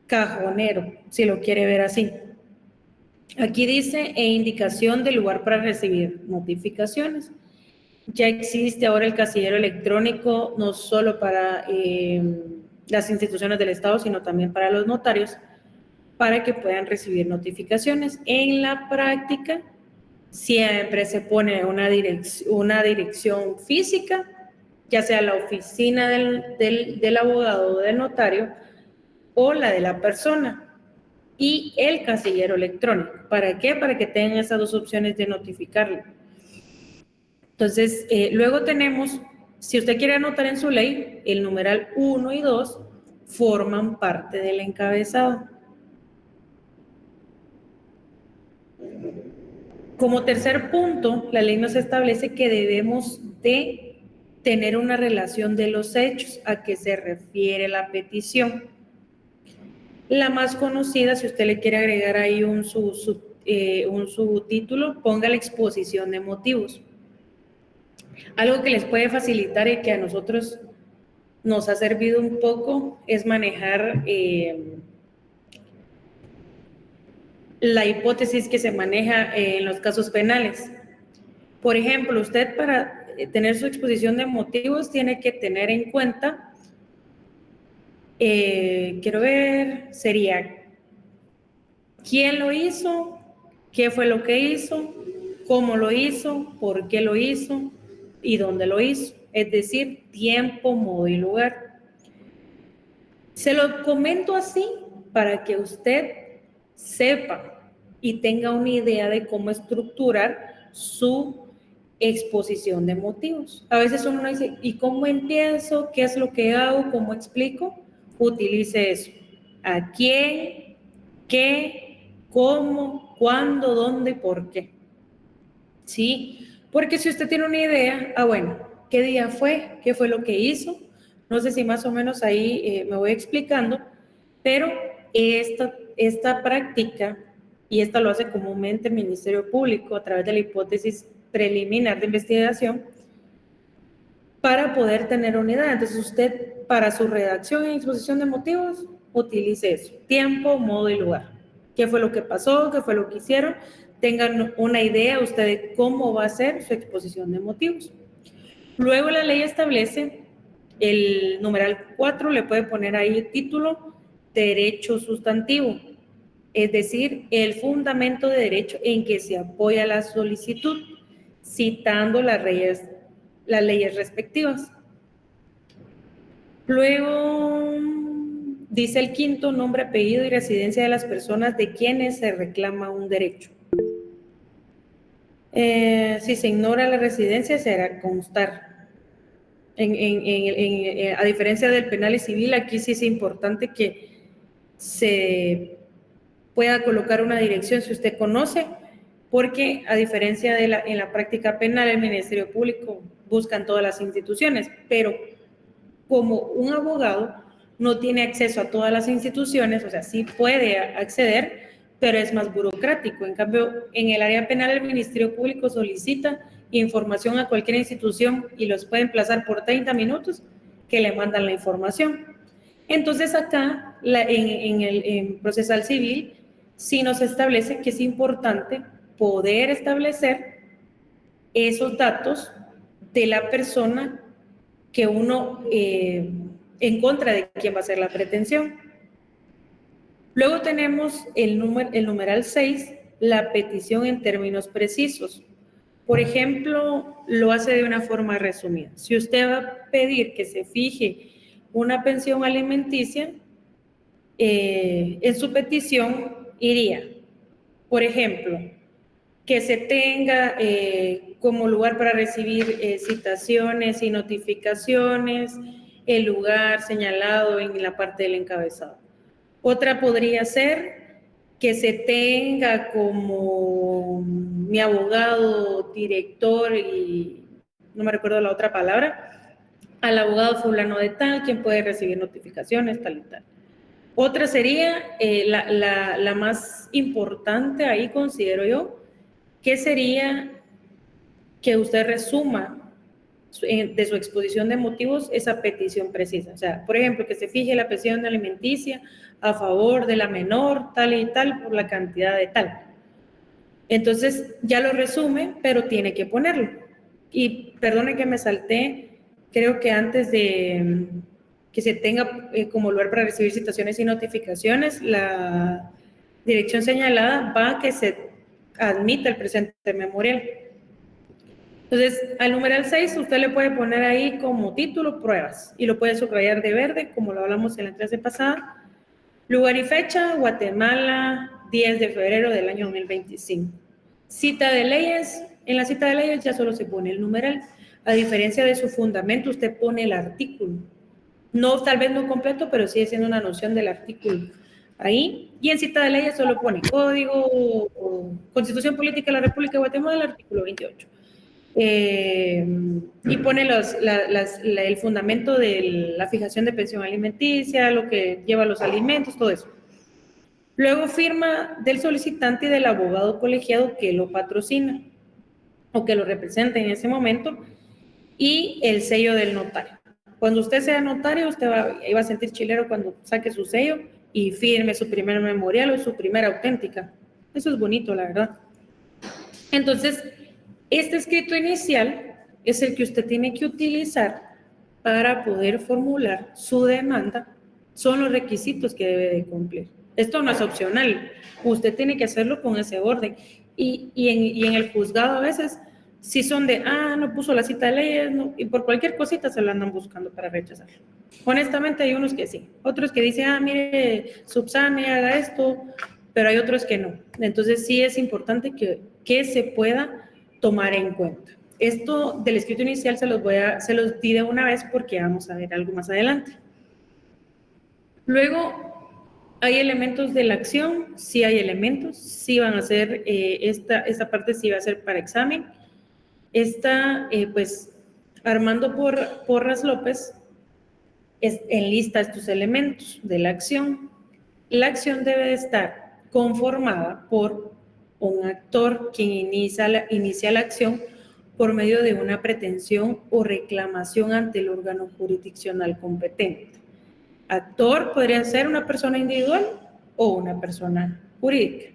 cajonero, si lo quiere ver así. Aquí dice, e indicación del lugar para recibir notificaciones. Ya existe ahora el casillero electrónico, no solo para las instituciones del Estado, sino también para los notarios, para que puedan recibir notificaciones. En la práctica, siempre se pone una dirección física, ya sea la oficina del abogado o del notario o la de la persona, y el casillero electrónico. ¿Para qué? Para que tengan esas dos opciones de notificarle. Entonces, luego tenemos, si usted quiere anotar en su ley, el numeral 1 y 2 forman parte del encabezado. Como tercer punto, la ley nos establece que debemos de tener una relación de los hechos a que se refiere la petición. La más conocida, si usted le quiere agregar ahí un subtítulo, ponga la exposición de motivos. Algo que les puede facilitar y que a nosotros nos ha servido un poco es manejar la hipótesis que se maneja en los casos penales. Por ejemplo, usted para tener su exposición de motivos tiene que tener en cuenta, quiero ver, sería quién lo hizo, qué fue lo que hizo, cómo lo hizo, por qué lo hizo y dónde lo hizo. Es decir, tiempo, modo y lugar. Se lo comento así para que usted sepa y tenga una idea de cómo estructurar su exposición de motivos. A veces uno dice, ¿y cómo empiezo? ¿Qué es lo que hago? ¿Cómo explico? Utilice eso. ¿A quién? ¿Qué? ¿Cómo? ¿Cuándo? ¿Dónde? ¿Por qué? ¿Sí? Porque si usted tiene una idea, bueno, ¿qué día fue? ¿Qué fue lo que hizo? No sé si más o menos ahí me voy explicando, pero esta práctica, y esta lo hace comúnmente el Ministerio Público a través de la hipótesis preliminar de investigación, para poder tener unidad. Entonces usted, para su redacción y exposición de motivos, utilice eso: tiempo, modo y lugar. ¿Qué fue lo que pasó? ¿Qué fue lo que hicieron? Tengan una idea usted de cómo va a ser su exposición de motivos. Luego la ley establece el numeral 4, le puede poner ahí el título, derecho sustantivo, es decir, el fundamento de derecho en que se apoya la solicitud, citando las leyes respectivas. Luego dice el quinto, nombre, apellido y residencia de las personas de quienes se reclama un derecho. Si se ignora la residencia, se hará constar. A diferencia del penal y civil, aquí sí es importante que se pueda colocar una dirección si usted conoce, porque a diferencia de en la práctica penal, el Ministerio Público busca en todas las instituciones, pero como un abogado no tiene acceso a todas las instituciones, o sea, sí puede acceder, pero es más burocrático. En cambio, en el área penal, el Ministerio Público solicita información a cualquier institución y los puede emplazar por 30 minutos que le mandan la información. Entonces acá, en procesal civil, sí nos establece que es importante poder establecer esos datos de la persona que uno, en contra de quien va a hacer la pretensión. Luego tenemos el numeral 6, la petición en términos precisos. Por ejemplo, lo hace de una forma resumida. Si usted va a pedir que se fije una pensión alimenticia, en su petición iría, por ejemplo, que se tenga como lugar para recibir citaciones y notificaciones, el lugar señalado en la parte del encabezado. Otra podría ser que se tenga como mi abogado director, y no me recuerdo la otra palabra, al abogado fulano de tal, quien puede recibir notificaciones, tal y tal. Otra sería la más importante ahí, considero yo, que sería que usted resuma de su exposición de motivos esa petición precisa. O sea, por ejemplo, que se fije la pensión alimenticia a favor de la menor, tal y tal, por la cantidad de tal. Entonces ya lo resume, pero tiene que ponerlo. Y perdone que me salté, creo que antes de que se tenga como lugar para recibir citaciones y notificaciones, la dirección señalada va a que se admita el presente memorial. Entonces, al numeral 6 usted le puede poner ahí como título pruebas y lo puede subrayar de verde, como lo hablamos en la clase pasada. Lugar y fecha, Guatemala, 10 de febrero del año 2025. Cita de leyes, en la cita de leyes ya solo se pone el numeral. A diferencia de su fundamento, usted pone el artículo. No, tal vez no completo, pero sigue siendo una noción del artículo ahí. Y en cita de leyes solo pone código o Constitución Política de la República de Guatemala, artículo 28. Y pone el fundamento de la fijación de pensión alimenticia, lo que lleva los alimentos, todo eso. Luego firma del solicitante y del abogado colegiado que lo patrocina o que lo representa en ese momento, y el sello del notario. Cuando usted sea notario, usted va a sentir chilero cuando saque su sello y firme su primer memorial o su primera auténtica. Eso es bonito, la verdad. Entonces, este escrito inicial es el que usted tiene que utilizar para poder formular su demanda. Son los requisitos que debe de cumplir. Esto no es opcional. Usted tiene que hacerlo con ese orden. Y en el juzgado a veces, si son de, no puso la cita de leyes, no, y por cualquier cosita se lo andan buscando para rechazarlo. Honestamente hay unos que sí. Otros que dicen, mire, subsane, haga esto, pero hay otros que no. Entonces sí es importante que se pueda tomar en cuenta. Esto del escrito inicial se los di de una vez porque vamos a ver algo más adelante. Luego, ¿hay elementos de la acción? Sí hay elementos, sí van a ser, esta parte sí va a ser para examen. Pues, Armando Porras López enlista estos elementos de la acción. La acción debe de estar conformada por un actor quien inicia la acción por medio de una pretensión o reclamación ante el órgano jurisdiccional competente. Actor podría ser una persona individual o una persona jurídica.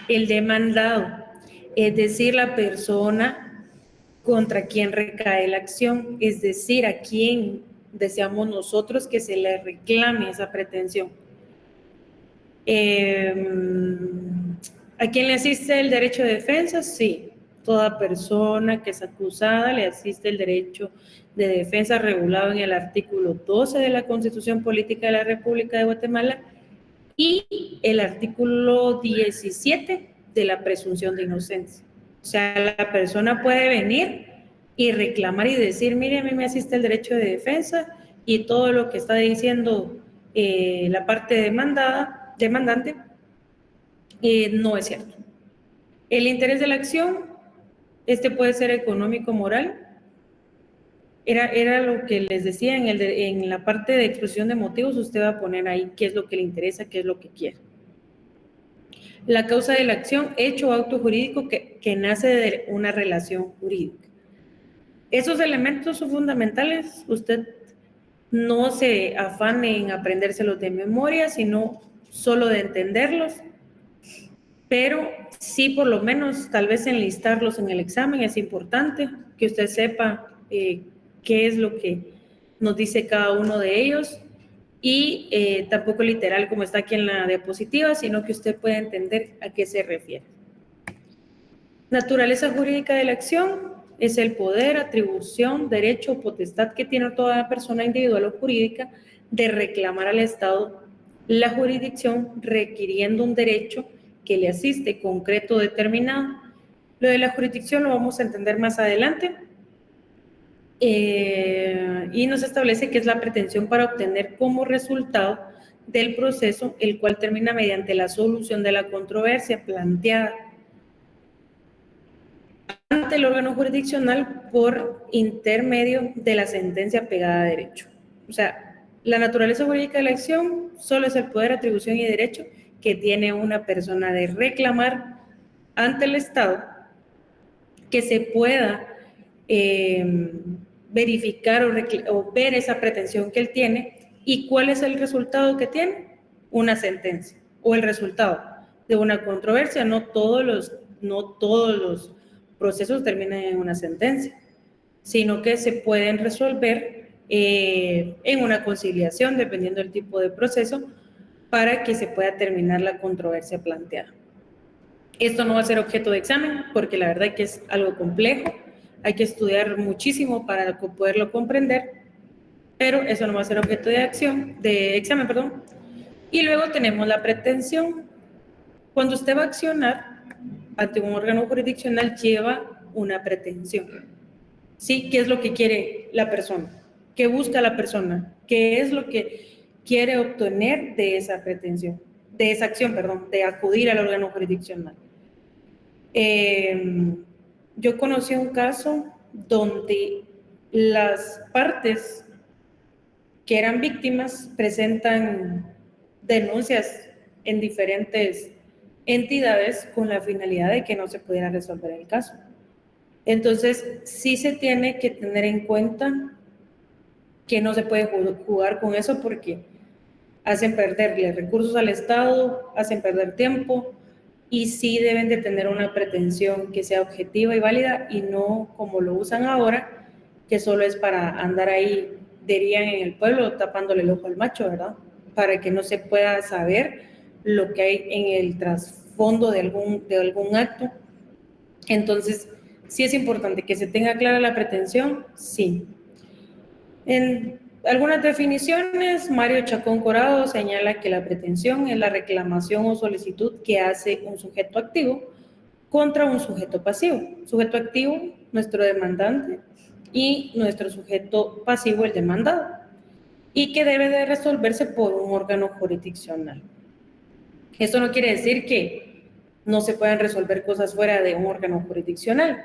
El demandado, es decir, la persona contra quien recae la acción, es decir, a quien deseamos nosotros que se le reclame esa pretensión. ¿A quién le asiste el derecho de defensa? Sí, toda persona que es acusada le asiste el derecho de defensa regulado en el artículo 12 de la Constitución Política de la República de Guatemala y el artículo 17 de la presunción de inocencia. O sea, la persona puede venir y reclamar y decir, mire, a mí me asiste el derecho de defensa y todo lo que está diciendo la parte demandante no es cierto. El interés de la acción, puede ser económico, moral. Era lo que les decía en la parte de exposición de motivos, usted va a poner ahí qué es lo que le interesa, qué es lo que quiere. La causa de la acción, hecho o acto jurídico que nace de una relación jurídica. Esos elementos son fundamentales. Usted no se afane en aprendérselos de memoria, sino solo de entenderlos, pero sí por lo menos tal vez enlistarlos en el examen. Es importante que usted sepa qué es lo que nos dice cada uno de ellos y tampoco literal como está aquí en la diapositiva, sino que usted pueda entender a qué se refiere. Naturaleza jurídica de la acción es el poder, atribución, derecho o potestad que tiene toda persona individual o jurídica de reclamar al Estado la jurisdicción requiriendo un derecho que le asiste concreto determinado. Lo de la jurisdicción lo vamos a entender más adelante. Y nos establece que es la pretensión para obtener como resultado del proceso, el cual termina mediante la solución de la controversia planteada ante el órgano jurisdiccional por intermedio de la sentencia pegada a derecho. O sea, la naturaleza jurídica de la acción solo es el poder, atribución y derecho que tiene una persona de reclamar ante el Estado que se pueda verificar o ver esa pretensión que él tiene. ¿Y cuál es el resultado que tiene? Una sentencia o el resultado de una controversia. No todos no todos los procesos terminan en una sentencia, sino que se pueden resolver en una conciliación, dependiendo del tipo de proceso, para que se pueda terminar la controversia planteada. Esto no va a ser objeto de examen, porque la verdad que es algo complejo, hay que estudiar muchísimo para poderlo comprender, pero eso no va a ser objeto de examen, perdón. Y luego tenemos la pretensión. Cuando usted va a accionar ante un órgano jurisdiccional, lleva una pretensión. ¿Sí? ¿Qué es lo que quiere la persona? ¿Qué busca la persona? ¿Qué es lo que quiere obtener de esa pretensión? De esa acción, perdón, de acudir al órgano jurisdiccional. Yo conocí un caso donde las partes que eran víctimas presentan denuncias en diferentes entidades con la finalidad de que no se pudiera resolver el caso. Entonces, sí se tiene que tener en cuenta que no se puede jugar con eso porque hacen perderle recursos al Estado, hacen perder tiempo, y sí deben de tener una pretensión que sea objetiva y válida y no como lo usan ahora, que solo es para andar ahí, dirían en el pueblo, tapándole el ojo al macho, ¿verdad? Para que no se pueda saber lo que hay en el trasfondo de algún acto. Entonces, sí es importante que se tenga clara la pretensión, sí. En algunas definiciones, Mario Chacón Corado señala que la pretensión es la reclamación o solicitud que hace un sujeto activo contra un sujeto pasivo. Sujeto activo, nuestro demandante, y nuestro sujeto pasivo, el demandado, y que debe de resolverse por un órgano jurisdiccional. Esto no quiere decir que no se puedan resolver cosas fuera de un órgano jurisdiccional,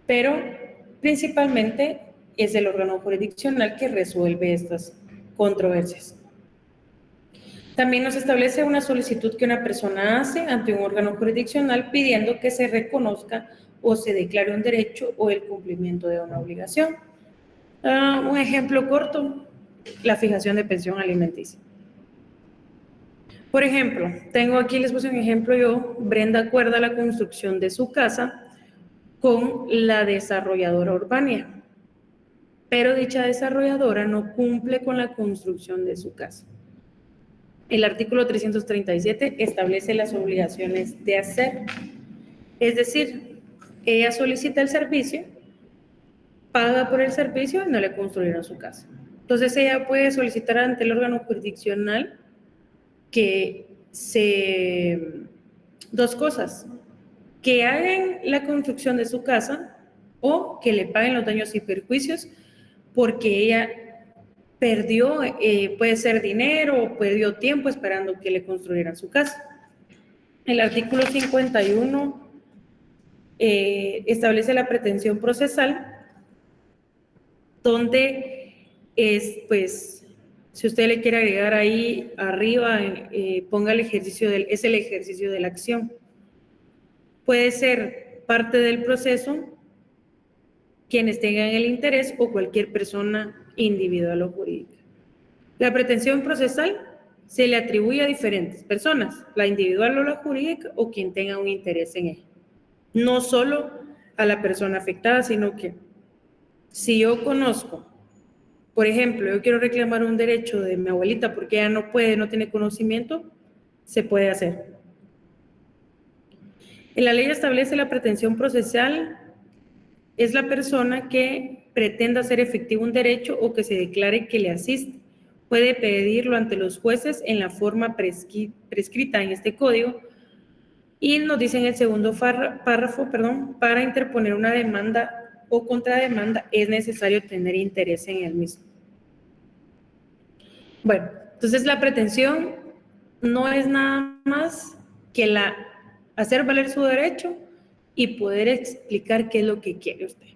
pero principalmente es el órgano jurisdiccional que resuelve estas controversias. También nos establece una solicitud que una persona hace ante un órgano jurisdiccional pidiendo que se reconozca o se declare un derecho o el cumplimiento de una obligación. Un ejemplo corto, la fijación de pensión alimenticia. Por ejemplo, tengo aquí, les puse un ejemplo yo, Brenda acuerda la construcción de su casa con la desarrolladora Urbania, pero dicha desarrolladora no cumple con la construcción de su casa. El artículo 337 establece las obligaciones de hacer, es decir, ella solicita el servicio, paga por el servicio y no le construyeron su casa. Entonces ella puede solicitar ante el órgano jurisdiccional que dos cosas, que hagan la construcción de su casa o que le paguen los daños y perjuicios porque ella perdió, puede ser dinero o perdió tiempo esperando que le construyeran su casa. El artículo 51 establece la pretensión procesal, donde es, pues, si usted le quiere agregar ahí arriba, ponga el ejercicio es el ejercicio de la acción. Puede ser parte del proceso, quienes tengan el interés o cualquier persona individual o jurídica. La pretensión procesal se le atribuye a diferentes personas, la individual o la jurídica o quien tenga un interés en ella. No solo a la persona afectada, sino que si yo conozco, por ejemplo, yo quiero reclamar un derecho de mi abuelita porque ella no puede, no tiene conocimiento, se puede hacer. En la ley establece la pretensión procesal, es la persona que pretenda hacer efectivo un derecho o que se declare que le asiste. Puede pedirlo ante los jueces en la forma prescrita en este código y nos dice en el segundo párrafo, para interponer una demanda o contrademanda es necesario tener interés en el mismo. Bueno, entonces la pretensión no es nada más que hacer valer su derecho y poder explicar qué es lo que quiere usted.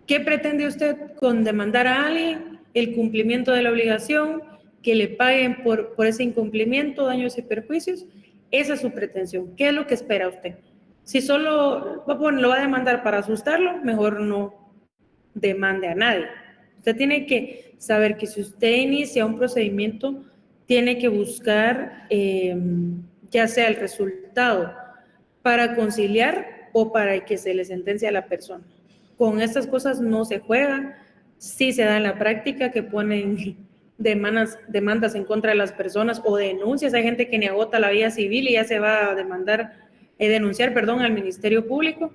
¿Qué pretende usted con demandar a alguien? El cumplimiento de la obligación, que le paguen por ese incumplimiento, daños y perjuicios. Esa es su pretensión. ¿Qué es lo que espera usted? Si solo lo va a demandar para asustarlo, mejor no demande a nadie. Usted tiene que saber que si usted inicia un procedimiento, tiene que buscar ya sea el resultado para conciliar o para que se le sentencie a la persona. Con estas cosas no se juega, sí se da en la práctica que ponen demandas en contra de las personas o denuncias. Hay gente que ni agota la vía civil y ya se va a denunciar al Ministerio Público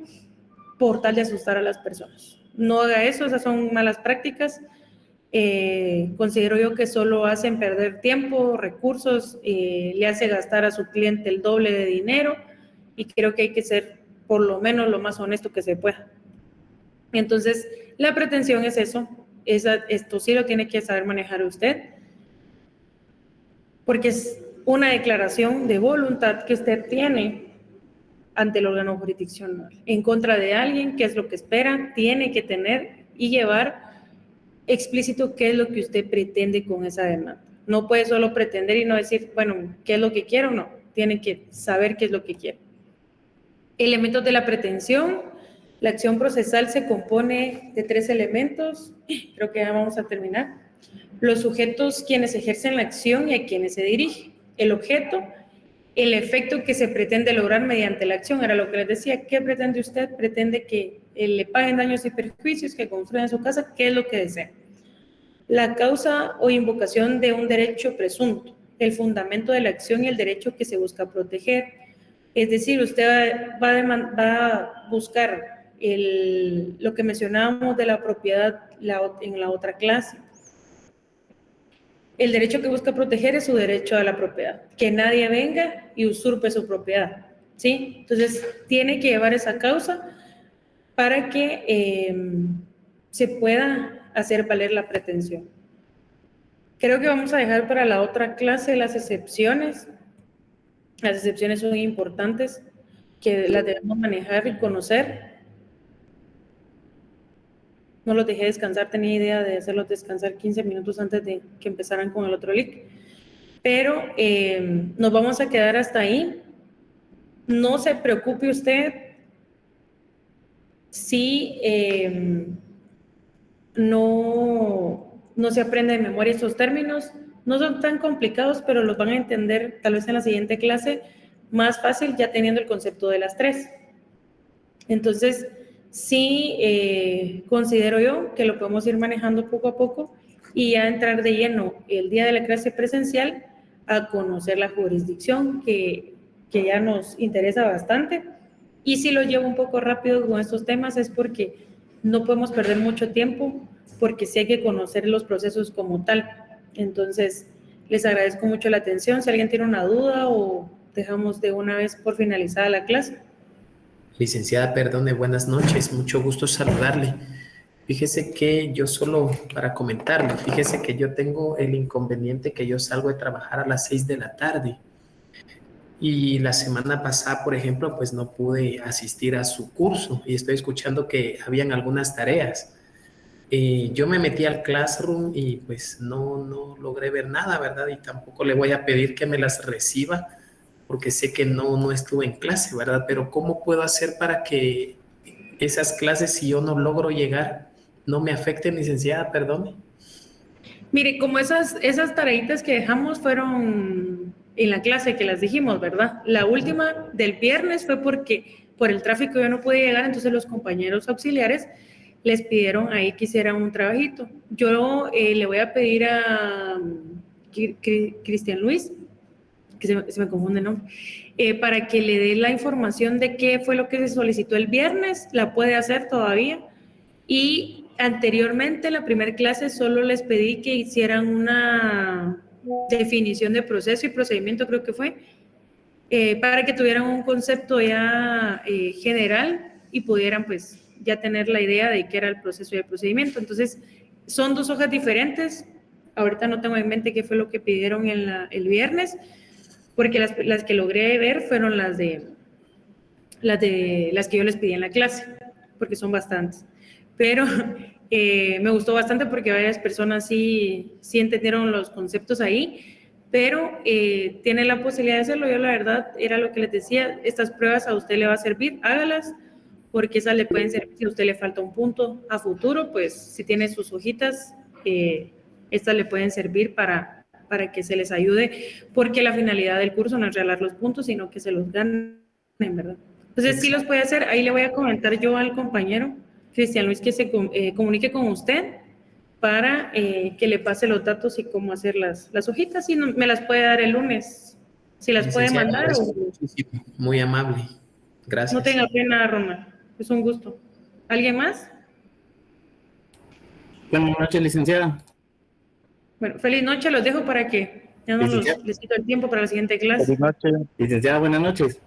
por tal de asustar a las personas. No haga eso, esas son malas prácticas. Considero yo que solo hacen perder tiempo, recursos, le hace gastar a su cliente el doble de dinero y creo que hay que ser por lo menos lo más honesto que se pueda. Entonces, la pretensión es eso, esto sí lo tiene que saber manejar usted, porque es una declaración de voluntad que usted tiene ante el órgano jurisdiccional en contra de alguien, qué es lo que espera, tiene que tener y llevar explícito qué es lo que usted pretende con esa demanda. No puede solo pretender y no decir, bueno, ¿qué es lo que quiero? No, tiene que saber qué es lo que quiere. Elementos de la pretensión. La acción procesal se compone de 3 elementos. Creo que ya vamos a terminar. Los sujetos quienes ejercen la acción y a quienes se dirige. El objeto, el efecto que se pretende lograr mediante la acción. Era lo que les decía. ¿Qué pretende usted? Pretende que le paguen daños y perjuicios, que construyan su casa. ¿Qué es lo que desea? La causa o invocación de un derecho presunto. El fundamento de la acción y el derecho que se busca proteger. Es decir, usted va a buscar lo que mencionábamos de la propiedad en la otra clase. El derecho que busca proteger es su derecho a la propiedad, que nadie venga y usurpe su propiedad, ¿sí? Entonces, tiene que llevar esa causa para que se pueda hacer valer la pretensión. Creo que vamos a dejar para la otra clase las excepciones. Las excepciones son importantes, que las debemos manejar y conocer. No los dejé descansar, tenía idea de hacerlos descansar 15 minutos antes de que empezaran con el otro link. Pero nos vamos a quedar hasta ahí. No se preocupe usted si no se aprende de memoria estos términos. No son tan complicados, pero los van a entender tal vez en la siguiente clase más fácil, ya teniendo el concepto de las 3. Entonces, sí considero yo que lo podemos ir manejando poco a poco y ya entrar de lleno el día de la clase presencial a conocer la jurisdicción que ya nos interesa bastante. Y si lo llevo un poco rápido con estos temas es porque no podemos perder mucho tiempo, porque sí hay que conocer los procesos como tal. Entonces, les agradezco mucho la atención. Si alguien tiene una duda o dejamos de una vez por finalizada la clase. Licenciada, perdone, buenas noches, mucho gusto saludarle. Fíjese que yo solo para comentarle, fíjese que yo tengo el inconveniente que yo salgo de trabajar a las 6 de la tarde y la semana pasada, por ejemplo, pues no pude asistir a su curso y estoy escuchando que habían algunas tareas. Yo me metí al Classroom y pues no logré ver nada, ¿verdad? Y tampoco le voy a pedir que me las reciba porque sé que no estuve en clase, ¿verdad? Pero ¿cómo puedo hacer para que esas clases, si yo no logro llegar, no me afecten, licenciada? Perdone. Mire, como esas tareitas que dejamos fueron en la clase que las dijimos, ¿verdad? La última del viernes fue porque por el tráfico yo no pude llegar, entonces los compañeros auxiliares les pidieron ahí que hicieran un trabajito. Yo le voy a pedir a Cristian Luis, que se me confunde el nombre, para que le dé la información de qué fue lo que se solicitó el viernes, la puede hacer todavía. Y anteriormente, la primera clase, solo les pedí que hicieran una definición de proceso y procedimiento, creo que fue, para que tuvieran un concepto ya general y pudieran pues ya tener la idea de qué era el proceso y el procedimiento. Entonces, son 2 hojas diferentes. Ahorita no tengo en mente qué fue lo que pidieron el viernes, porque las que logré ver fueron las que yo les pedí en la clase, porque son bastantes. Pero me gustó bastante porque varias personas sí entendieron los conceptos ahí, pero tienen la posibilidad de hacerlo. Yo la verdad era lo que les decía, estas pruebas a usted le va a servir, hágalas, porque esas le pueden servir si a usted le falta un punto a futuro, pues si tiene sus hojitas, estas le pueden servir para que se les ayude, porque la finalidad del curso no es regalar los puntos, sino que se los ganen, ¿verdad? Entonces sí los puede hacer. Ahí le voy a comentar yo al compañero Cristian Luis que se comunique con usted para que le pase los datos y cómo hacer las hojitas. Y me las puede dar el lunes. Si las puede Licenciada, mandar. muchísimo. Muy amable. Gracias. No tenga pena, Ronald. Es un gusto. ¿Alguien más? Buenas noches, licenciada. Bueno, feliz noche. Los dejo para que ya no les quito el tiempo para la siguiente clase. Feliz noche. Licenciada, buenas noches.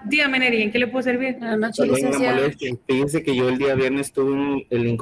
Dígame, Neri, ¿en qué le puedo servir? Buenas noches, Perdón la licenciada. molestia. Fíjense que yo el día viernes tuve el inconveniente